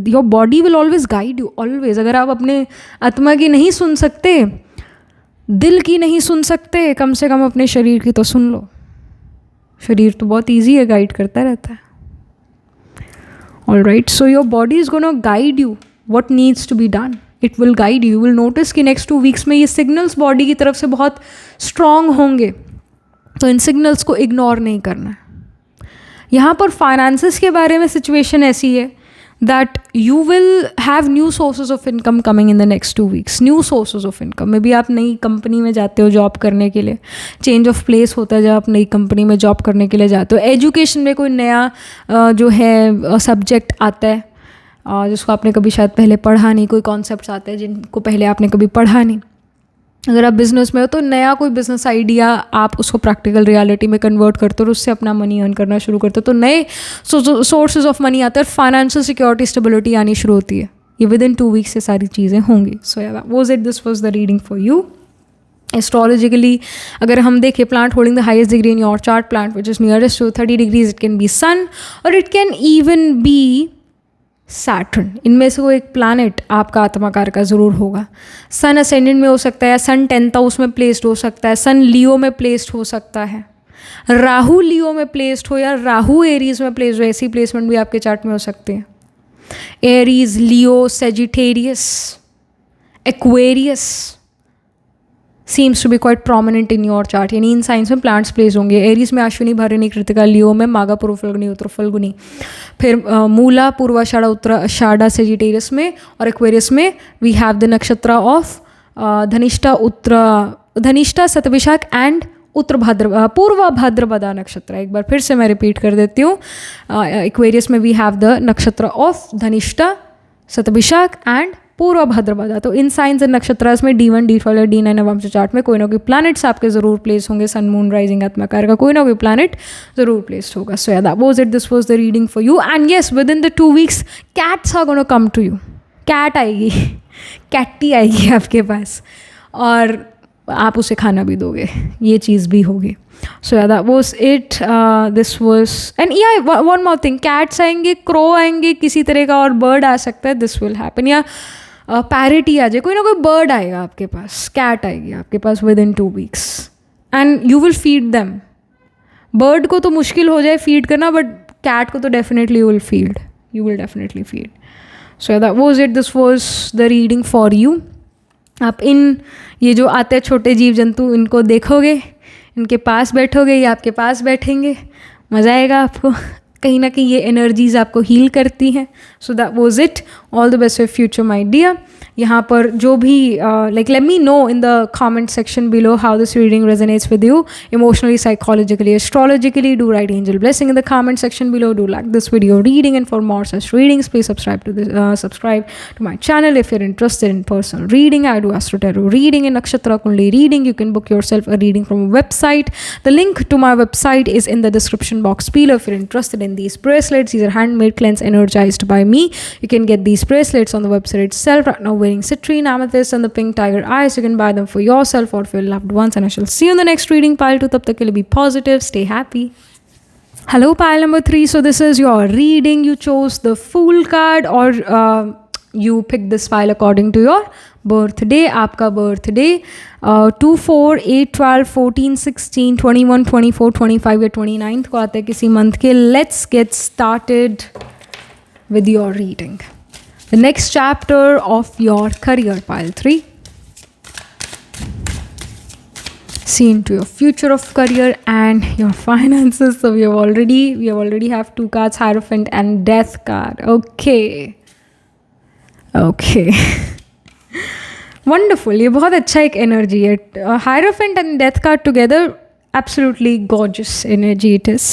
your body will always guide you, always. अगर आप अपने आत्मा की नहीं सुन सकते, दिल की नहीं सुन सकते, कम से कम अपने शरीर की तो सुन लो। शरीर तो बहुत ईजी है, गाइड करता रहता है। All right, so your body is going to guide you what needs to be done. It will guide you. You will notice कि next 2 weeks में ये signals body की तरफ से बहुत strong होंगे, तो इन signals को ignore नहीं करना है। यहाँ पर finances के बारे में situation ऐसी है that you will have new sources of income coming in the next 2 weeks. New sources of income. Maybe आप नई कंपनी में जाते हो जॉब करने के लिए, चेंज ऑफ प्लेस होता है जब आप नई कंपनी में जॉब करने के लिए जाते हो। एजुकेशन में कोई नया जो है सब्जेक्ट आता है जिसको आपने कभी शायद पहले पढ़ा नहीं, कोई कॉन्सेप्ट्स आते हैं जिनको पहले आपने कभी पढ़ा नहीं। अगर आप बिज़नेस में हो तो नया कोई बिज़नेस आइडिया आप उसको प्रैक्टिकल रियलिटी में कन्वर्ट करते हो और उससे अपना मनी अर्न करना शुरू करते हो, तो नए सोर्सेज ऑफ मनी आते हैं, फाइनेंशियल सिक्योरिटी, स्टेबिलिटी आनी शुरू होती है। ये विद इन 2 वीक्स से सारी चीज़ें होंगी। So this was the reading for you. Astrologically अगर हम देखें, planet holding the highest degree in your chart, planet which is nearest to 30 degrees, it can be sun और it can even be Saturn. इनमें से कोई एक planet आपका आत्माकार का ज़रूर होगा। सन असेंडेंट में हो सकता है, सन 10th हाउस में प्लेस्ड हो सकता है, सन लियो में प्लेस्ड हो सकता है, राहु लियो में प्लेस्ड हो या राहु एरीज में प्लेस्ड हो, ऐसी प्लेसमेंट भी आपके चार्ट में हो सकती है। Aries, Leo, Sagittarius, Aquarius seems to be quite prominent in your chart, यानी इन साइंस में प्लांट्स प्लेस होंगे। एरीज में अश्विनी, भरणी, कृतिका, लियो में माघा, पूर्व फल्गुनी, उत्तर फल्गुनी, फिर मूला, पूर्वाषाढ़ा, उत्तराषाढ़ा सेजिटेरियस में, और एक्वेरियस में we have the nakshatra of Dhanishtha, शतभिषाख and पूर्व भाद्रपदा नक्षत्र। एक बार फिर से मैं रिपीट कर देती हूँ। एक्वेरियस में we have the nakshatra of Dhanishtha, शतभिषाख and पूर्व भाद्रपदा। तो इन साइंस एंड नक्षत्रास में D1, D12 और D9 नवंश चार्ट में कोई ना कोई प्लैनेट्स आपके ज़रूर प्लेस होंगे। सन, मून, राइजिंग, आत्माकार का कोई ना कोई प्लैनेट ज़रूर प्लेस्ड होगा। So that was it, this was the reading for you. And yes, within the 2 weeks cats are gonna come to you. Cat आएगी, कैट्टी आएगी आपके पास, और आप उसे खाना भी दोगे, ये चीज़ भी होगी. सो या that was it. This was and या वन मोर थिंग, कैट्स आएंगे, क्रो आएंगे, किसी तरह का और बर्ड आ सकता है, दिस विल हैपन. या पैरेट ही आ जाए, कोई ना कोई बर्ड आएगा आपके पास, कैट आएगी आपके पास within 2 weeks and you will feed them. Bird को तो मुश्किल हो जाए फीड करना, बट कैट को तो definitely you will definitely feed. So that was it. This was the reading for you. आप ये जो आते हैं छोटे जीव जंतु, इनको देखोगे, इनके पास बैठोगे, ये आपके पास बैठेंगे, मज़ा आएगा आपको. कहीं ना कहीं ये एनर्जीज आपको हील करती हैं. So that was it. All the best for future my dear. यहाँ पर जो भी like let me know in the comment section below how this reading resonates with you emotionally, psychologically, astrologically. Do write angel blessing in the comment section below. Do like this video reading, and for more such readings please subscribe to my channel. If you're interested in personal reading, I do Astro Tarot reading and Nakshatra Kundli reading. You can book yourself a reading from a website. The link to my website is in the description box below. If you're interested in these bracelets, these are handmade, cleansed, energized by me. You can get these bracelets on the website itself. Right now wearing citrine, amethyst and the pink tiger eyes. You can buy them for yourself or for your loved ones, and I shall see you in the next reading pile 2. Tab tak ke liye be positive, stay happy. Hello pile number 3. So this is your reading. You chose the Fool card, or you picked this pile according to your birthday. आपका birthday 2, 4, 8, 12, 14, 16, 21, 24, 25 या 29 को आता है किसी month के. Let's get started with your reading. The next chapter of your career, pile 3. See into your future of career and your finances. So we already have 2 cards, Hierophant and Death card. Okay. Wonderful. ये बहुत अच्छा एक energy है. Hierophant and Death card together, absolutely gorgeous energy it is.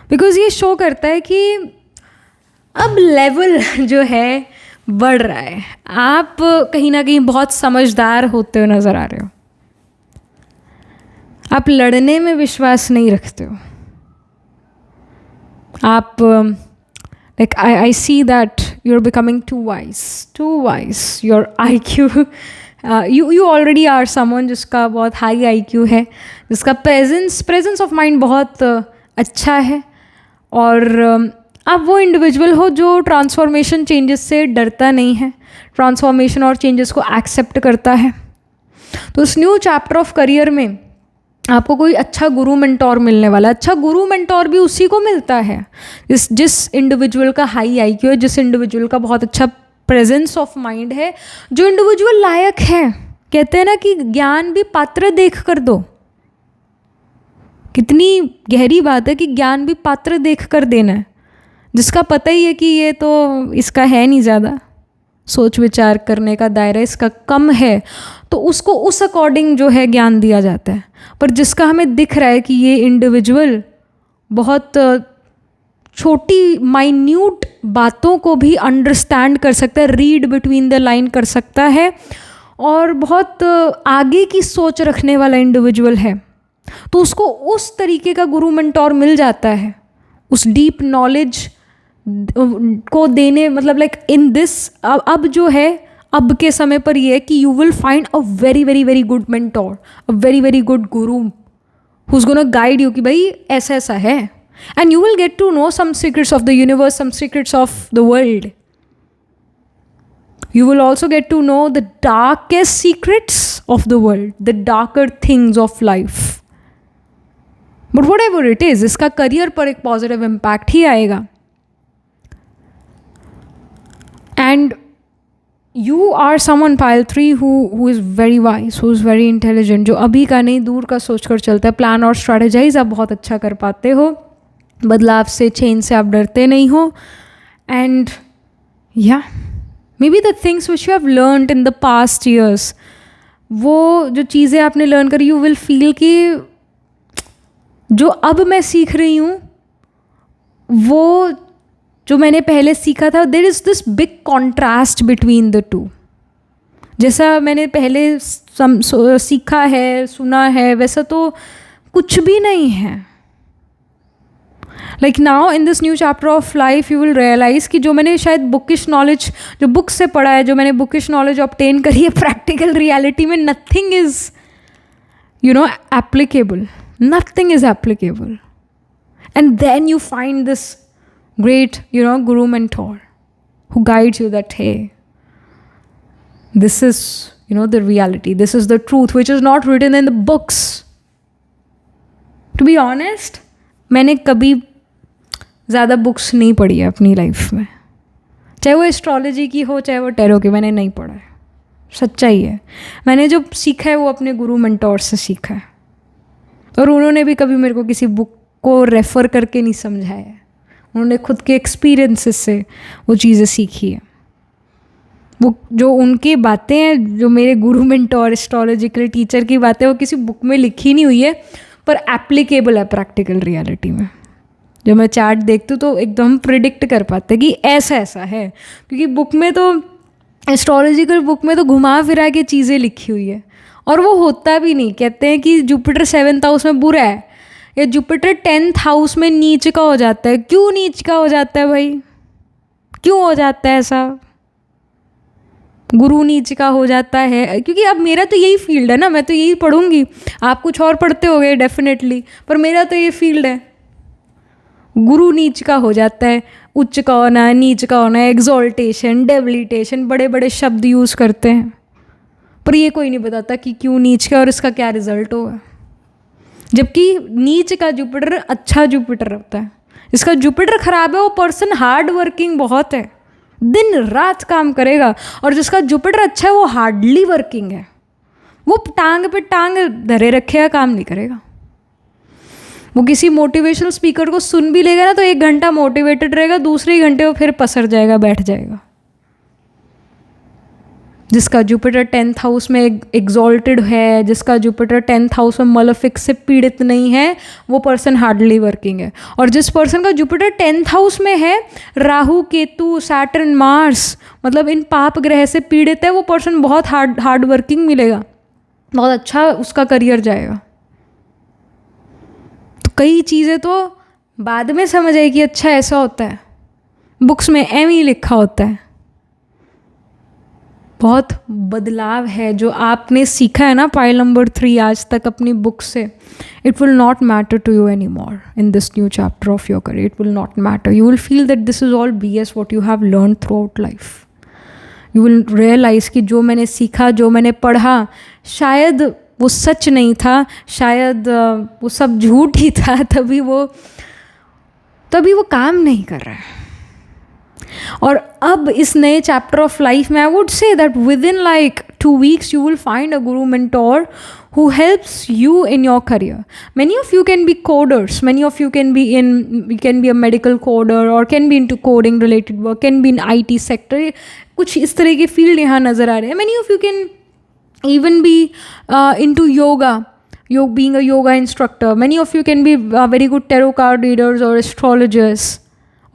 Because ये show करता है कि अब लेवल जो है बढ़ रहा है. आप कहीं ना कहीं बहुत समझदार होते हो नज़र आ रहे हो. आप लड़ने में विश्वास नहीं रखते हो. आप like I see that you are becoming too wise. Your IQ, you already are someone जिसका बहुत हाई IQ है, जिसका प्रेजेंस ऑफ माइंड बहुत अच्छा है. और आप वो इंडिविजुअल हो जो ट्रांसफॉर्मेशन चेंजेस से डरता नहीं है, ट्रांसफॉर्मेशन और चेंजेस को एक्सेप्ट करता है. तो इस न्यू चैप्टर ऑफ करियर में आपको कोई अच्छा गुरु मेंटोर मिलने वाला है. अच्छा गुरु मेंटोर भी उसी को मिलता है जिस इंडिविजुअल का हाई IQ है, जिस इंडिविजुअल का बहुत अच्छा प्रेजेंस ऑफ माइंड है, जो इंडिविजुअल लायक है. कहते हैं ना कि ज्ञान भी पात्र देख कर दो. कितनी गहरी बात है कि ज्ञान भी पात्र देख कर देना है. जिसका पता ही है कि ये तो इसका है नहीं, ज़्यादा सोच विचार करने का दायरा इसका कम है, तो उसको उस अकॉर्डिंग जो है ज्ञान दिया जाता है. पर जिसका हमें दिख रहा है कि ये इंडिविजुअल बहुत छोटी माइन्यूट बातों को भी अंडरस्टैंड कर सकता है, रीड बिटवीन द लाइन कर सकता है, और बहुत आगे की सोच रखने वाला इंडिविजुअल है, तो उसको उस तरीके का गुरु मेंटोर मिल जाता है. उस डीप नॉलेज को देने, मतलब लाइक इन दिस, अब जो है अब के समय पर ये है कि you will find a very very very good mentor, a very very good guru who is gonna guide you कि भाई ऐसा ऐसा है. And you will get to know some secrets of the universe, some secrets of the world. You will also get to know the darkest secrets of the world, the darker things of life. But whatever it is, इसका career पर एक positive impact he आएगा. And you are someone, pile 3, who is very wise, who is very intelligent, जो अभी का नहीं दूर का सोच कर चलता है. प्लान और स्ट्रैटेजाइज आप बहुत अच्छा कर पाते हो. बदलाव से, चेंज से आप डरते नहीं हो. एंड या maybe the things which you have learned in the past years, वो जो चीज़ें आपने लर्न करी, you will feel कि जो अब मैं सीख रही हूँ वो जो मैंने पहले सीखा था, there is this big contrast between the two. जैसा मैंने पहले सीखा है, सुना है, वैसा तो कुछ भी नहीं है. Like now in this new chapter of life you will realize कि जो मैंने शायद बुकिश नॉलेज, जो बुक से पढ़ा है, जो मैंने बुकिश नॉलेज ऑब्टेन करी है, प्रैक्टिकल रियलिटी में nothing is applicable. Nothing is applicable. And then you find this great, guru mentor who guides you that, hey, this is, the reality. This is the truth which is not written in the books. To be honest, मैंने कभी ज़्यादा books नहीं पढ़ी है अपनी life में, चाहे वो एस्ट्रोलॉजी की हो चाहे वो टैरो की, मैंने नहीं पढ़ा है. सच्चाई है. मैंने जो सीखा है वो अपने गुरु मेंटोर से सीखा है, और उन्होंने भी कभी मेरे को किसी बुक को रेफ़र करके नहीं समझाया है. उन्होंने खुद के एक्सपीरियंसेस से वो चीज़ें सीखी है. वो जो उनकी बातें हैं, जो मेरे गुरु मेंटोर एस्ट्रोलॉजिकल टीचर की बातें, वो किसी बुक में लिखी नहीं हुई है, पर एप्लीकेबल है प्रैक्टिकल रियलिटी में. जब मैं चार्ट देखती हूँ तो एकदम प्रिडिक्ट कर पाते कि ऐसा ऐसा है, क्योंकि बुक में तो एस्ट्रोलॉजिकल बुक में तो घुमा फिरा के चीज़ें लिखी हुई है, और वो होता भी नहीं. कहते हैं कि जुपिटर 7th हाउस में बुरा है, या जुपिटर 10th हाउस में नीच का हो जाता है. क्यों नीच का हो जाता है भाई? क्यों हो जाता है ऐसा? गुरु नीच का हो जाता है क्योंकि अब मेरा तो यही फील्ड है ना, मैं तो यही पढ़ूंगी. आप कुछ और पढ़ते होगे डेफिनेटली, पर मेरा तो ये फील्ड है. गुरु नीच का हो जाता है, उच्च का होना, नीच का होना, एग्जॉल्टेशन, डेबिलिटेशन, बड़े बड़े शब्द यूज़ करते हैं, पर ये कोई नहीं बताता कि क्यों नीच का और इसका क्या रिजल्ट होगा. जबकि नीच का जुपिटर अच्छा जुपिटर होता है. इसका जुपिटर खराब है, वो पर्सन हार्ड वर्किंग बहुत है, दिन रात काम करेगा. और जिसका जुपिटर अच्छा है वो हार्डली वर्किंग है, वो टांग पे टांग धरे रखेगा, काम नहीं करेगा. वो किसी मोटिवेशनल स्पीकर को सुन भी लेगा ना तो 1 घंटा मोटिवेटेड रहेगा, दूसरे ही घंटे वो फिर पसर जाएगा, बैठ जाएगा. जिसका जुपिटर 10th हाउस में एग्जॉल्टेड है, जिसका जुपिटर 10th हाउस में मलेफिक से पीड़ित नहीं है, वो पर्सन हार्डली वर्किंग है. और जिस पर्सन का जुपिटर 10th हाउस में है, राहु, केतु, सैटर्न, मार्स, मतलब इन पाप ग्रह से पीड़ित है, वो पर्सन बहुत हार्ड वर्किंग मिलेगा, बहुत अच्छा उसका करियर जाएगा. तो कई चीज़ें तो बाद में समझ आई कि अच्छा ऐसा होता है, बुक्स में ही लिखा होता है. बहुत बदलाव है जो आपने सीखा है ना पाइल नंबर 3 आज तक अपनी बुक से. It will not matter to you any more in this new chapter of your career. It will not matter. You will feel that this is all BS what you have learn throughout life. You will realise कि जो मैंने सीखा, जो मैंने पढ़ा, शायद वो सच नहीं था, शायद वो सब झूठ ही था, तभी वो काम नहीं कर रहा है. और अब इस नए चैप्टर ऑफ लाइफ में I would say that with in like 2 weeks you will find a guru mentor who helps you in your career. Many of you can be coders, many of you can be a medical coder or can be into coding related work, can be in IT sector. कुछ इस तरह के field यहाँ नज़र आ रहे हैं. Many of you can even be into yoga, being a yoga instructor. Many of you can be very good tarot card readers or astrologers.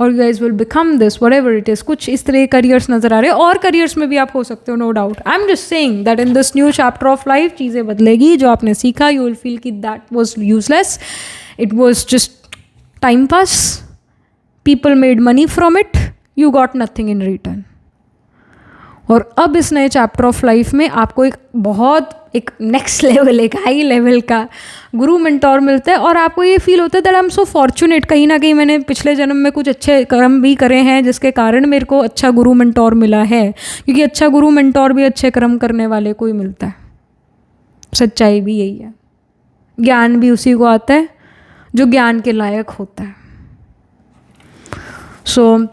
और you guys will become this, whatever it is. कुछ इस तरह careers नज़र आ रहे हैं, और careers में भी आप हो सकते हो, no doubt. I am just saying that in this new chapter of life चीज़ें बदलेगी. जो आपने सीखा, यू विल फील कि that was useless, it was just time pass, people made money from it, you got nothing in return. और अब इस नए चैप्टर ऑफ लाइफ में आपको एक नेक्स्ट लेवल, एक हाई लेवल का गुरु मेंटोर मिलता है, और आपको ये फील होता है that I am so fortunate. कहीं ना कहीं मैंने पिछले जन्म में कुछ अच्छे कर्म भी करे हैं जिसके कारण मेरे को अच्छा गुरु मेंटोर मिला है. क्योंकि अच्छा गुरु मेंटोर भी अच्छे कर्म करने वाले को ही मिलता है. सच्चाई भी यही है. ज्ञान भी उसी को आता है जो ज्ञान के लायक होता है. सो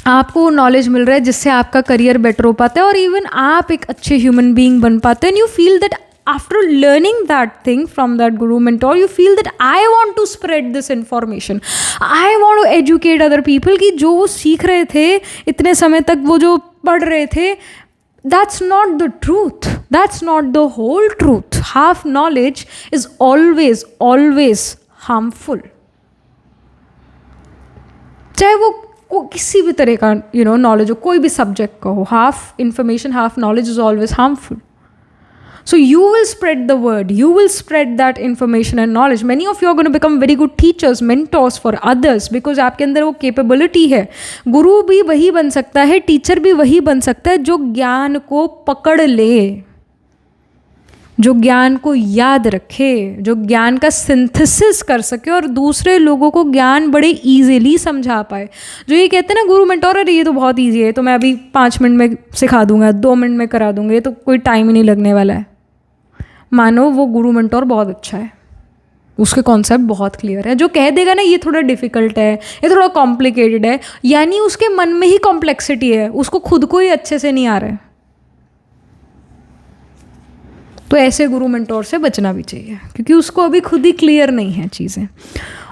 आपको नॉलेज मिल रहा है जिससे आपका करियर बेटर हो पाता है, और इवन आप एक अच्छे ह्यूमन बीइंग बन पाते हैं. And you feel that after learning that thing from that guru mentor, you feel that I want to spread this information, I want to educate other people. कि जो वो सीख रहे थे इतने समय तक, वो जो पढ़ रहे थे, that's not the truth, that's not the whole truth. Half knowledge is always harmful. चाहे वो किसी भी तरह का नॉलेज हो, कोई भी सब्जेक्ट का हो, half information, half knowledge is always harmful. So you will spread the word, you will spread that information and knowledge. Many of you are going to become very good teachers, mentors for others, because आपके अंदर वो capability है. गुरु भी वही बन सकता है, teacher भी वही बन सकता है जो ज्ञान को पकड़ ले. जो ज्ञान को याद रखे, जो ज्ञान का सिंथेसिस कर सके और दूसरे लोगों को ज्ञान बड़े इजीली समझा पाए। जो ये कहते हैं ना गुरु मेंटोर, अरे ये तो बहुत इजी है, तो मैं अभी 5 मिनट में सिखा दूंगा, 2 मिनट में करा दूंगा, ये तो कोई टाइम ही नहीं लगने वाला है। मानो वो गुरु मेंटोर बहुत अच्छा है, उसके कॉन्सेप्ट बहुत क्लियर है। जो कह देगा ना ये थोड़ा डिफिकल्ट है, ये थोड़ा कॉम्प्लिकेटेड है, यानी उसके मन में ही कॉम्प्लेक्सिटी है, उसको खुद को ही अच्छे से नहीं आ रहा है। तो ऐसे गुरु मेंटोर से बचना भी चाहिए, क्योंकि उसको अभी खुद ही क्लियर नहीं है चीज़ें।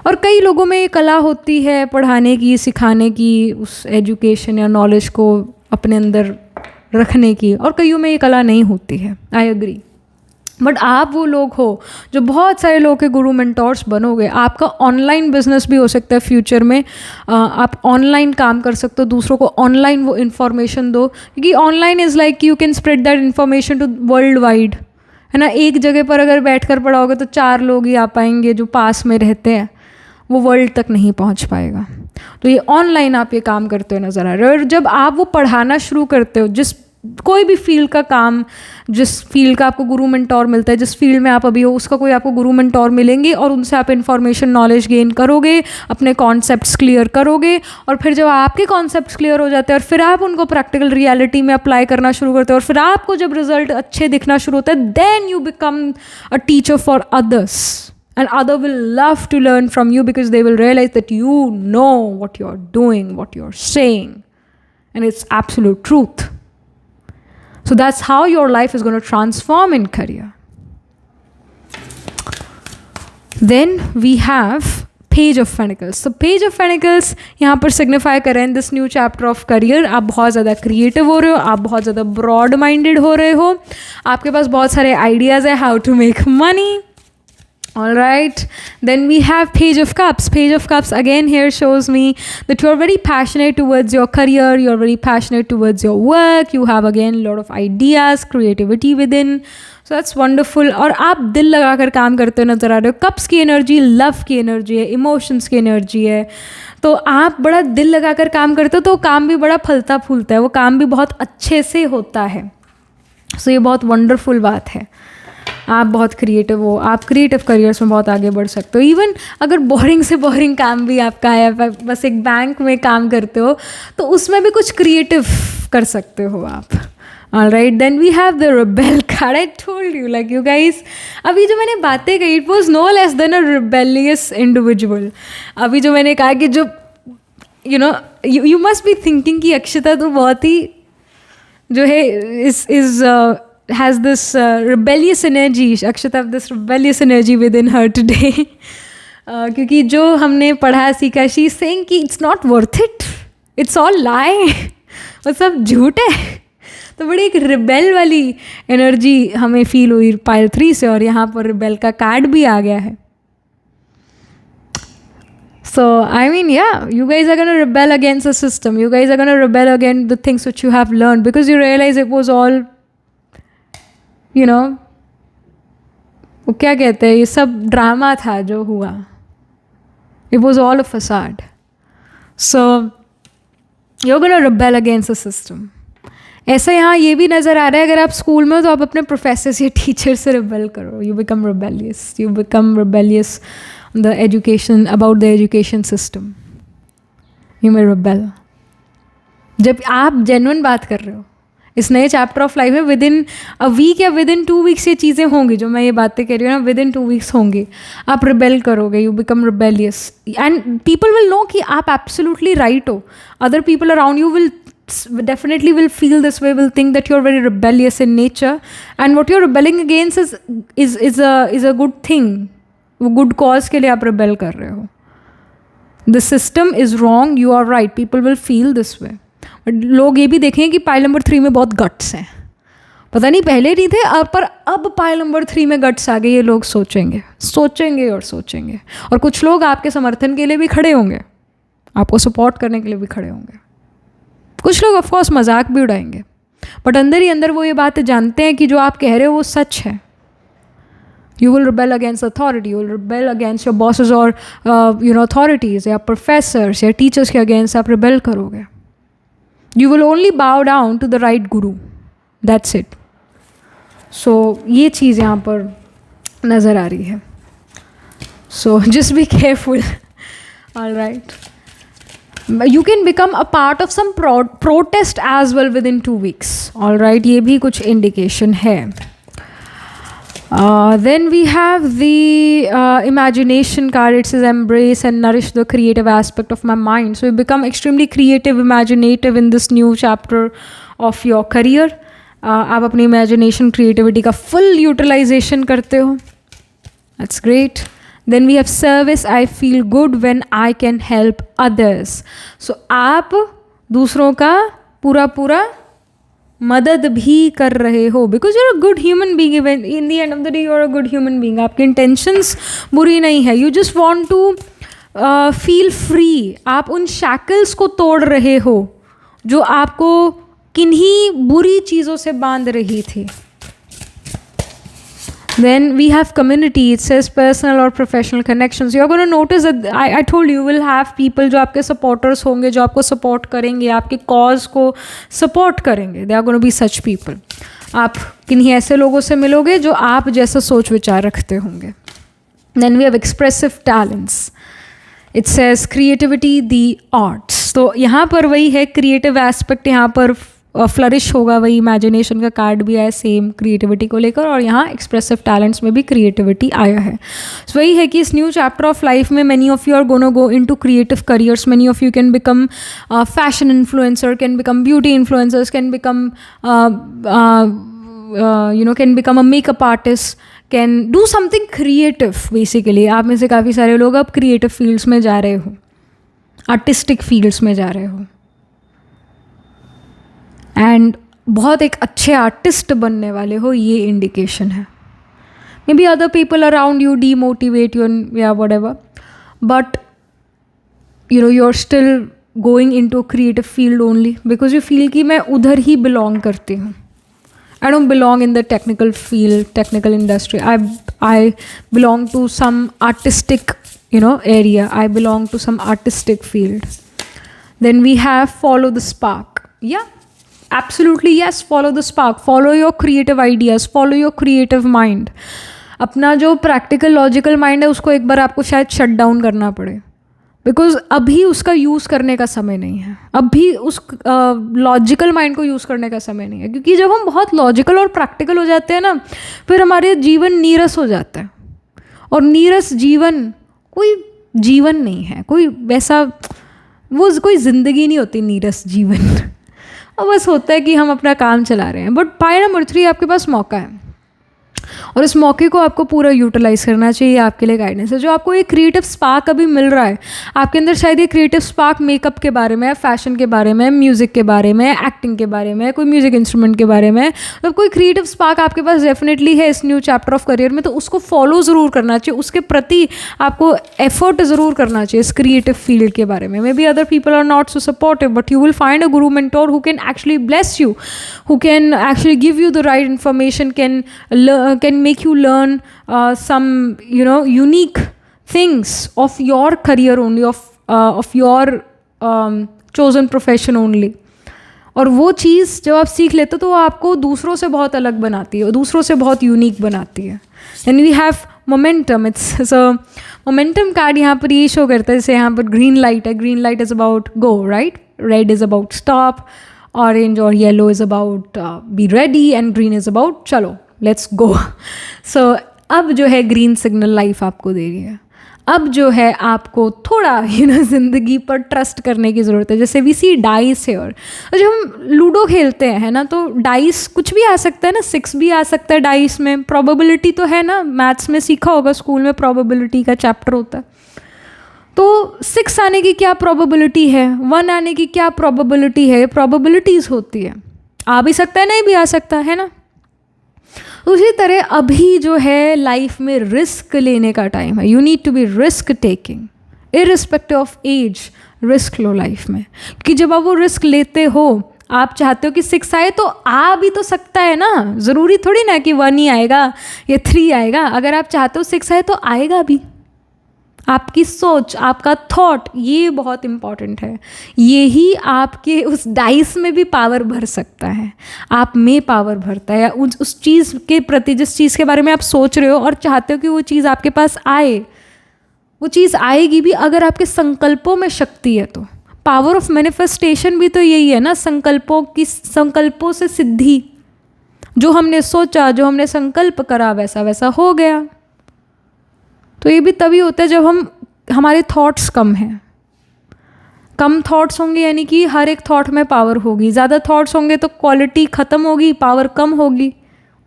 और कई लोगों में ये कला होती है पढ़ाने की, सिखाने की, उस एजुकेशन या नॉलेज को अपने अंदर रखने की, और कईयों में ये कला नहीं होती है। I agree. बट आप वो लोग हो जो बहुत सारे लोगों के गुरु मेंटोर्स बनोगे। आपका ऑनलाइन बिजनेस भी हो सकता है फ्यूचर में, आप ऑनलाइन काम कर सकते हो, दूसरों को ऑनलाइन वो इन्फॉर्मेशन दो, क्योंकि online is like you can spread that information to worldwide, है ना। एक जगह पर अगर बैठ कर पढ़ाओगे तो 4 लोग ही आ पाएंगे जो पास में रहते हैं, वो वर्ल्ड तक नहीं पहुंच पाएगा। तो ये ऑनलाइन आप ये काम करते हो नज़र आ रहे हो। और जब आप वो पढ़ाना शुरू करते हो, जिस कोई भी फील्ड का काम, जिस फील्ड का आपको गुरु मेंटोर मिलता है, जिस फील्ड में आप अभी हो उसका कोई आपको गुरु मेंटोर मिलेंगे, और उनसे आप इन्फॉर्मेशन नॉलेज गेन करोगे, अपने कॉन्सेप्ट्स क्लियर करोगे, और फिर जब आपके कॉन्सेप्ट्स क्लियर हो जाते हैं और फिर आप उनको प्रैक्टिकल रियलिटी में अप्लाई करना शुरू करते हो, और फिर आपको जब रिजल्ट अच्छे दिखना शुरू होता है, then you become a teacher for others, and other will love to learn from you because they will realize that you know what you're doing, what you're saying, and it's absolute truth. So that's how your life is going to transform in career. Then we have Page of Pentacles. So Page of Pentacles यहाँ पर signify करें in this new chapter of career, आप बहुत ज़्यादा creative हो रहे हो, आप बहुत ज़्यादा broad minded हो रहे हो, आपके पास बहुत सारे ideas है how to make money. All right, then we have Page of Cups. Page of Cups again here shows me that you're very passionate towards your career, you're very passionate towards your work, you have again a lot of ideas, creativity within. So that's wonderful. और आप दिल लगाकर काम करते हुए नज़र आ रहे हो। कप्स की एनर्जी लव की एनर्जी है, इमोशंस की एनर्जी है, तो आप बड़ा दिल लगाकर काम करते हो, तो काम भी बड़ा फलता फूलता है, वो काम भी बहुत अच्छे से होता है। सो ये बहुत वंडरफुल बात है। आप बहुत क्रिएटिव हो, आप क्रिएटिव करियर्स में बहुत आगे बढ़ सकते हो। इवन अगर बोरिंग से बोरिंग काम भी आपका है, बस एक बैंक में काम करते हो, तो उसमें भी कुछ क्रिएटिव कर सकते हो आप। Alright, then we have the rebel card. I told you, like you guys, अभी जो मैंने बातें कही, it was no less than a rebellious individual. अभी जो मैंने कहा कि जो you must be thinking कि अक्षता तो बहुत ही जो है has this rebellious energy. Akshata have this rebellious energy within her today. क्योंकि जो हमने पढ़ा सीखा, she is saying कि it's not worth it, it's all lie, वो सब झूठ है। तो बड़ी एक रिबेल वाली एनर्जी हमें फील हुई पाइल 3 से, और यहाँ पर रिबेल का कार्ड भी आ गया है। So I mean, yeah, you guys are gonna rebel against the system, you guys are gonna rebel against the things which you have learned, because you realize it was all वो क्या कहते हैं, ये सब drama था जो हुआ, it was all a facade. So you gonna rebel against the system. ऐसा यहाँ ये भी नज़र आ रहा है, अगर आप स्कूल में हो तो आप अपने प्रोफेसर या टीचर से रिबेल करो, you become rebellious the education, about the education system, you may rebel. जब आप जेन्युइन बात कर रहे हो इस नए चैप्टर ऑफ लाइफ में, विद इन अ वीक या विद इन 2 वीक्स ये चीज़ें होंगी जो मैं ये बातें कह रही हूँ ना, विद इन 2 वीक्स होंगी, आप रिबेल करोगे, you become rebellious, and people will know कि आप एब्सोल्युटली राइट हो। Other people around you will definitely will feel this way, will think that you're very rebellious in nature, and what you're rebelling against is a good thing, वो good cause के लिए आप rebel कर रहे हो। The system is wrong, you are right, people will feel this way। But लोग ये भी देखें कि पाइल नंबर 3 में बहुत गट्स हैं, पता नहीं पहले नहीं थे पर अब पाइल नंबर 3 में गट्स आ गए, ये लोग सोचेंगे और सोचेंगे, और कुछ लोग आपके समर्थन के लिए भी खड़े होंगे, आपको सपोर्ट करने के लिए भी खड़े होंगे। कुछ लोग ऑफकोर्स मजाक भी उड़ाएंगे, बट अंदर ही अंदर वो ये बातें जानते हैं कि जो आप कह रहे हो वो सच है। You will rebel against authority, you will rebel against your bosses or authorities या professors या teachers के against आप rebel करोगे। You will only bow down to the right guru, that's it। सो ये चीज़ यहाँ पर नज़र आ रही है. So just be careful. All right. You can become a part of some protest as well within 2 weeks. All right, ये भी कुछ indication है. Then we have the imagination card. It says embrace and nourish the creative aspect of my mind. So you become extremely creative, imaginative in this new chapter of your career. आप अपनी imagination, creativity का full utilization करते हो. That's great. Then we have service. I feel good when I can help others. So आप दूसरों का पूरा मदद भी कर रहे हो, because you're a good human being. Even in the end of the day you're a good human being. आपकी intentions बुरी नहीं है. You just want to feel free. आप उन shackles को तोड़ रहे हो जो आपको किन्हीं बुरी चीज़ों से बांध रही थी. Then we have community. It says personal or professional connections. You're going to notice that I told you will have people जो आपके supporters होंगे, जो आपको support करेंगे, आपके cause को support करेंगे. There are going to be such people. आप किन्हीं ऐसे लोगों से मिलोगे जो आप जैसा सोच विचार रखते होंगे. Then we have expressive talents. It says creativity, the arts. तो यहाँ पर वही है creative aspect. यहाँ पर फ्लरिश होगा. वही इमेजिनेशन का कार्ड भी आया सेम क्रिएटिविटी को लेकर, और यहाँ एक्सप्रेसिव टैलेंट्स में भी क्रिएटिविटी आया है. सो वही है कि इस न्यू चैप्टर ऑफ लाइफ में many of you are gonna go into creative careers. Many of you can become fashion influencer, can become beauty influencers, can become can become a makeup artist, can do something creative. Basically आप में से काफ़ी सारे लोग अब creative fields में जा रहे हो, आर्टिस्टिक फील्ड्स में जा रहे हो, एंड बहुत एक अच्छे आर्टिस्ट बनने वाले हो. ये इंडिकेशन है. Maybe other people around you demotivate you या whatever, but you are still going into creative field only because you feel कि मैं उधर ही बिलोंग करती हूँ. I don't belong in the technical field, technical industry. I belong to some artistic, area. I belong to some artistic field. Then we have follow the spark. Yeah, absolutely yes. Follow the spark. Follow your creative ideas. Follow your creative mind. अपना जो practical, logical mind है उसको एक बार आपको शायद shut down करना पड़े. Because अभी उसका यूज़ करने का समय नहीं है. अभी उस लॉजिकल माइंड को यूज़ करने का समय नहीं है. क्योंकि जब हम बहुत लॉजिकल और प्रैक्टिकल हो जाते हैं ना, फिर हमारे जीवन नीरस हो जाता है. और नीरस जीवन कोई जीवन नहीं है, कोई वैसा वो कोई ज़िंदगी नहीं होती नीरस जीवन. और बस होता है कि हम अपना काम चला रहे हैं. बट पाई नंबर 3 आपके पास मौका है, और इस मौके को आपको पूरा यूटिलाइज करना चाहिए. आपके लिए गाइडेंस है. जो आपको एक क्रिएटिव स्पार्क अभी मिल रहा है आपके अंदर, शायद ये क्रिएटिव स्पार्क मेकअप के बारे में, फैशन के बारे में, म्यूज़िक के बारे में, एक्टिंग के बारे में, कोई म्यूज़िक इंस्ट्रूमेंट के बारे में, मतलब कोई क्रिएटिव स्पार्क आपके पास डेफिनेटली है इस न्यू चैप्टर ऑफ करियर में. तो उसको फॉलो ज़रूर करना चाहिए, उसके प्रति आपको एफर्ट ज़रूर करना चाहिए इस क्रिएटिव फील्ड के बारे में. Maybe other people are not so supportive, but you will find a guru mentor who can actually bless you, who can actually give you the right information, can make you learn some unique things of your career only, of your chosen profession only. और वो चीज़ जब आप सीख लेते हो तो वो आपको दूसरों से बहुत अलग बनाती है, दूसरों से बहुत यूनिक बनाती है. Then we have momentum. It's a momentum card. यहाँ पर ये शो करता है, जैसे यहाँ पर ग्रीन लाइट है. Green light is about go, right. Red is about stop, orange और yellow is about be ready, and green is about चलो लेट्स गो. सो अब जो है ग्रीन सिग्नल लाइफ आपको दे रही है. अब जो है आपको थोड़ा ज़िंदगी पर ट्रस्ट करने की ज़रूरत है. जैसे वी सी डाइस है, और जब हम लूडो खेलते हैं ना, तो डाइस कुछ भी आ सकता है ना. 6 भी आ सकता है डाइस में. प्रोबेबिलिटी तो है ना, मैथ्स में सीखा होगा स्कूल में, प्रोबेबिलिटी का चैप्टर होता है. तो 6 आने की क्या प्रोबेबिलिटी है, 1 आने की क्या प्रोबेबिलिटी है, प्रोबेबिलिटीज़ होती है. आ भी सकता है, नहीं भी आ सकता है ना. उसी तरह अभी जो है लाइफ में रिस्क लेने का टाइम है. You need to be risk taking irrespective of age. Risk लो लाइफ में, कि जब आप वो रिस्क लेते हो, आप चाहते हो कि 6 आए तो आ भी तो सकता है ना. ज़रूरी थोड़ी ना कि 1 ही आएगा या 3 आएगा. अगर आप चाहते हो 6 आए तो आएगा भी, आपकी सोच, आपका थॉट, ये बहुत इम्पॉर्टेंट है। यही आपके उस डाइस में भी पावर भर सकता है, आप में पावर भरता है, या उस चीज़ के प्रति, जिस चीज़ के बारे में आप सोच रहे हो और चाहते हो कि वो चीज़ आपके पास आए, वो चीज़ आएगी भी अगर आपके संकल्पों में शक्ति है तो। पावर ऑफ मैनिफेस्टेशन भी तो यही है ना, संकल्पों से सिद्धि। जो हमने सोचा, जो हमने संकल्प करा, वैसा वैसा हो गया। तो ये भी तभी होता है जब हमारे थॉट्स कम हैं। कम थॉट्स होंगे यानी कि हर एक थॉट में पावर होगी। ज़्यादा थॉट्स होंगे तो क्वालिटी ख़त्म होगी, पावर कम होगी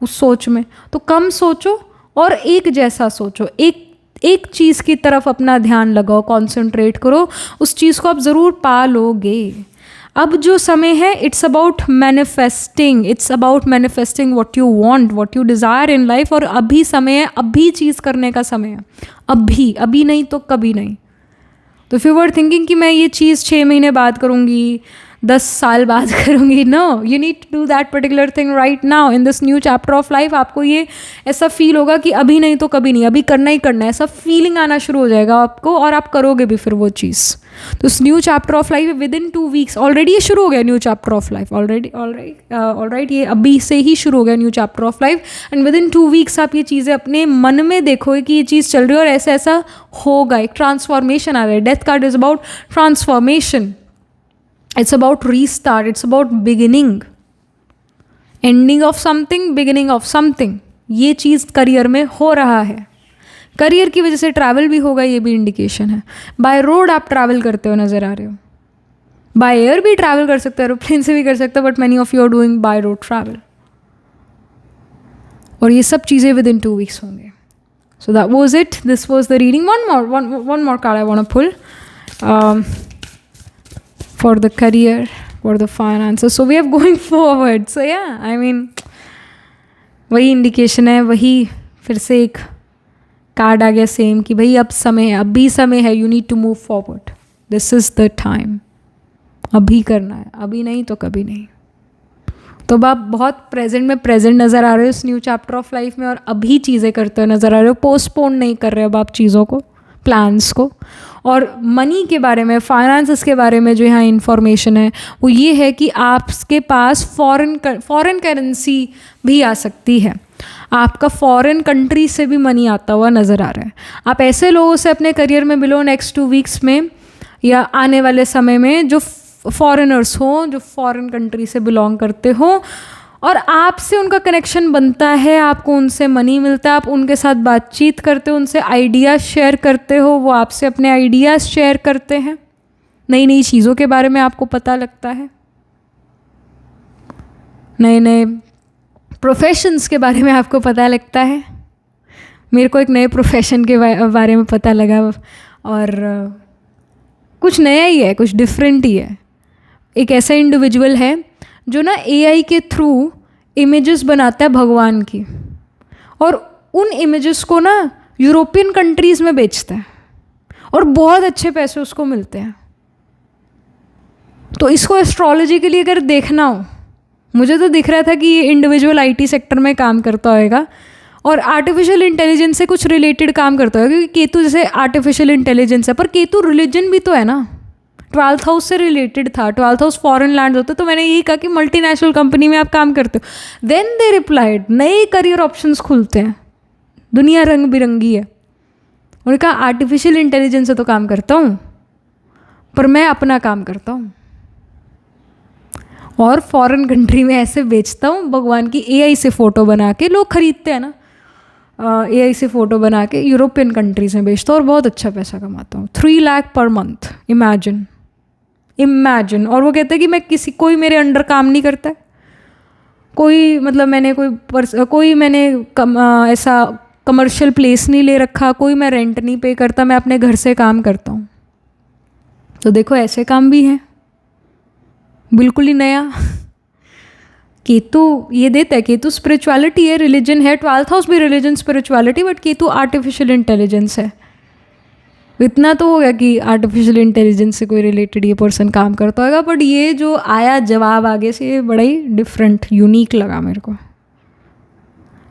उस सोच में। तो कम सोचो और एक जैसा सोचो, एक चीज़ की तरफ अपना ध्यान लगाओ, कॉन्सेंट्रेट करो, उस चीज़ को आप ज़रूर पा लोगे। अब जो समय है, it's about manifesting, what you want, what you desire in life. और अभी समय है, अभी चीज़ करने का समय है, अभी नहीं तो कभी नहीं। तो इफ यू वर थिंकिंग कि मैं ये चीज़ 6 महीने बाद करूँगी, 10 साल बाद करूँगी, no, you need to do that particular thing right now in this new chapter of life. आपको ये ऐसा फील होगा कि अभी नहीं तो कभी नहीं, अभी करना ही करना है, ऐसा फीलिंग आना शुरू हो जाएगा आपको, और आप करोगे भी फिर वो चीज़। तो इस new chapter of life with in 2 weeks, already ये शुरू हो गया new chapter of life, alright, ये अभी से ही शुरू हो गया new chapter of life. And with in 2 weeks आप ये चीज़ें अपने मन में देखोगे कि ये चीज़ चल रही है और ऐसा ऐसा होगा, एक ट्रांसफॉर्मेशन आ रहा है। Death card is about transformation, it's about restart, it's about beginning, ending of something, beginning of something। ये चीज़ करियर में हो रहा है। करियर की वजह से ट्रैवल भी होगा, ये भी इंडिकेशन है। बाय रोड आप ट्रैवल करते हो नज़र आ रहे हो, बाय एयर भी ट्रैवल कर सकते हो, एरोप्लेन से भी कर सकते हो, but many of you are doing by road travel. और ये सब चीज़ें विद इन 2 वीक्स होंगे। So that was it, this was the reading. One more card I want to pull for the career, for the finances, so we are going forward। so yeah, I mean, वही indication है, वही फिर से एक card आ गया same कि भाई अब समय है, अभी समय है, you need to move forward, this is the time, अभी करना है, अभी नहीं तो कभी नहीं। तो आप बहुत प्रेजेंट में प्रेजेंट नज़र आ रहे हो इस न्यू चैप्टर ऑफ लाइफ में, और अभी चीज़ें करते हुए नज़र आ रहे हो, पोस्टपोन नहीं कर रहे हो अब आप चीज़ों को, प्लान्स को। और मनी के बारे में, फाइनेंसेस के बारे में जो यहाँ इन्फॉर्मेशन है वो ये है कि आपके पास फॉरेन करेंसी भी आ सकती है, आपका फॉरेन कंट्री से भी मनी आता हुआ नज़र आ रहा है। आप ऐसे लोगों से अपने करियर में मिलो नेक्स्ट 2 वीक्स में या आने वाले समय में जो फॉरेनर्स हों, जो फॉरेन कंट्री से बिलोंग करते हों, और आपसे उनका कनेक्शन बनता है, आपको उनसे मनी मिलता है, आप उनके साथ बातचीत करते हो, उनसे आइडियाज़ शेयर करते हो, वो आपसे अपने आइडियाज़ शेयर करते हैं, नई नई चीज़ों के बारे में आपको पता लगता है, नए नए प्रोफेशंस के बारे में आपको पता लगता है। मेरे को एक नए प्रोफेशन के बारे में पता लगा, और कुछ नया ही है, कुछ डिफरेंट ही है। एक ऐसा इंडिविजुअल है जो ना AI के थ्रू इमेजेस बनाता है भगवान की, और उन इमेजेस को ना यूरोपियन कंट्रीज़ में बेचता है, और बहुत अच्छे पैसे उसको मिलते हैं। तो इसको एस्ट्रोलॉजी के लिए अगर देखना हो, मुझे तो दिख रहा था कि ये इंडिविजुअल IT सेक्टर में काम करता होगा और आर्टिफिशियल इंटेलिजेंस से कुछ रिलेटेड काम करता होगा, क्योंकि केतु जैसे आर्टिफिशियल इंटेलिजेंस है, पर केतु रिलीजन भी तो है ना, 12th हाउस से रिलेटेड था। 12th हाउस फॉरेन लैंड होते, तो मैंने यही कहा कि मल्टीनेशनल कंपनी में आप काम करते हो। देन दे रिप्लाइड, नए करियर ऑप्शंस खुलते हैं, दुनिया रंग बिरंगी है। उन्होंने कहा आर्टिफिशियल इंटेलिजेंस से तो काम करता हूँ, पर मैं अपना काम करता हूँ और फॉरेन कंट्री में ऐसे बेचता हूँ भगवान की AI से फ़ोटो बना के, लोग खरीदते हैं ना, AI से फ़ोटो बना के यूरोपियन कंट्रीज में बेचता हूँ और बहुत अच्छा पैसा कमाता हूँ, 3 लाख पर मंथ। इमेजिन। और वो कहते हैं कि मैं कोई मेरे अंडर काम नहीं करता है, कोई मतलब मैंने ऐसा कमर्शियल प्लेस नहीं ले रखा, कोई मैं रेंट नहीं पे करता, मैं अपने घर से काम करता हूँ। तो देखो ऐसे काम भी हैं, बिल्कुल ही नया। केतु ये देता है, केतु स्पिरिचुअलिटी है, रिलीजन है, 12th हाउस भी religion spirituality, but Ketu artificial intelligence है। इतना तो हो गया कि आर्टिफिशियल इंटेलिजेंस से कोई रिलेटेड ये पर्सन काम करता होगा, बट ये जो आया जवाब आगे से, ये बड़ा ही डिफरेंट यूनिक लगा मेरे को।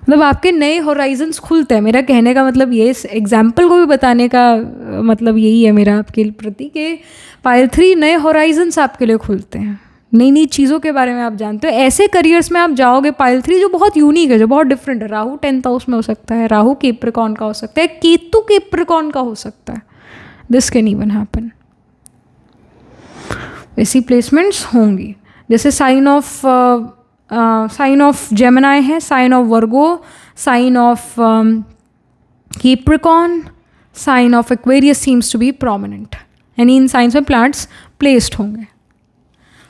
मतलब आपके नए होराइजन्स खुलते हैं। मेरा कहने का मतलब ये, इस एग्जाम्पल को भी बताने का मतलब यही है मेरा आपके प्रति, कि पायल 3 नए होराइजन्स आपके लिए खुलते हैं, नई नई चीज़ों के बारे में आप जानते हो। ऐसे करियर्स में आप जाओगे पायल 3 जो बहुत यूनिक है, जो बहुत डिफरेंट है। राहु 10th हाउस में हो सकता है, राहु कैप्रिकॉर्न का हो सकता है, केतु कैप्रिकॉर्न का हो सकता है। This can even happen. ऐसी प्लेसमेंट्स होंगी। जैसे साइन ऑफ जेमिनाई है, sign of Virgo, sign of Capricorn, sign of Aquarius seems to be prominent. यानी इन साइंस में प्लांट्स प्लेस्ड होंगे।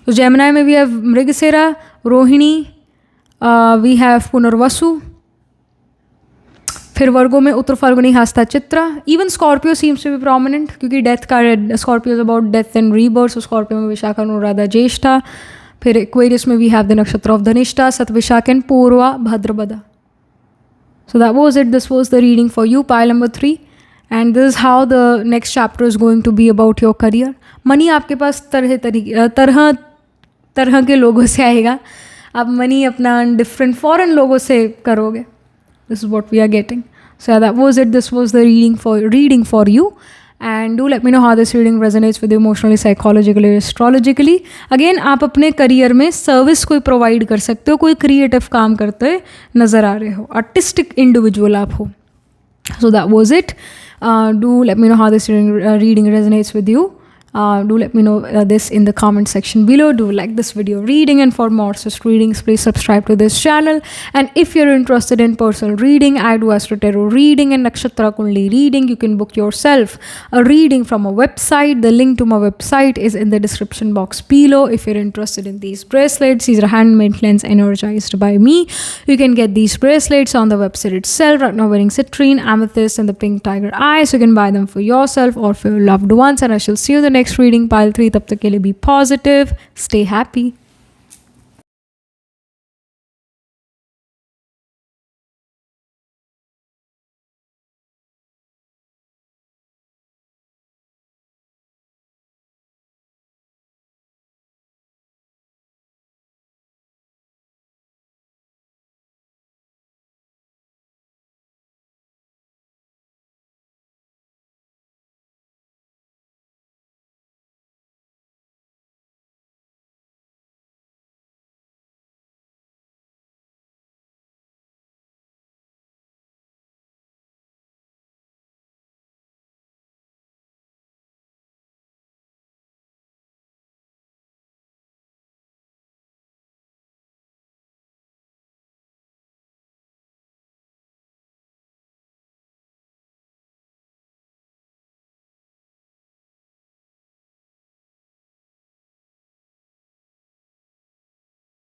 तो जेमिनाई में we have Mrigashira, Rohini, we have Punarvasu, फिर वर्गो में Uttara Phalguni, Hasta, Chitra. Even Scorpio seems to be prominent, क्योंकि death का, Scorpio is about death and rebirth, so Scorpio में विशाखा, अनुराधा, ज्येष्ठा। फिर एक्वेरियस में we have the nakshatra of Dhanishtha, Shatabhisha and Purva, Bhadrapada. So that was it. This was the reading for you, pile number 3. And this is how the next chapter is going to be about your career. Money आपके पास तरह के लोगों से आएगा। आप money अपना different foreign लोगों से करोगे। This is what we are getting. So yeah, that was it. This was the reading for you. And do let me know how this reading resonates with you emotionally, psychologically, astrologically. Again, आप अपने career में service कोई provide कर सकते हो, कोई creative काम करते नज़र आ रहे हो, आर्टिस्टिक इंडिविजुअल आप हो. So that was it. Do let me know how this reading resonates with you. Do let me know this in the comment section below. Do like this video reading, and for more such readings, please subscribe to this channel. And if you're interested in personal reading, I do Astro Tarot reading and Nakshatra Kundli reading. You can book yourself a reading from a website. The link to my website is in the description box below. If you're interested in these bracelets, these are handmade lens energized by me. You can get these bracelets on the website itself. Right now wearing citrine, amethyst and the pink tiger eye. So you can buy them for yourself or for your loved ones. And I shall see you in the next reading, pile 3. Tab tak ke liye be positive, stay happy.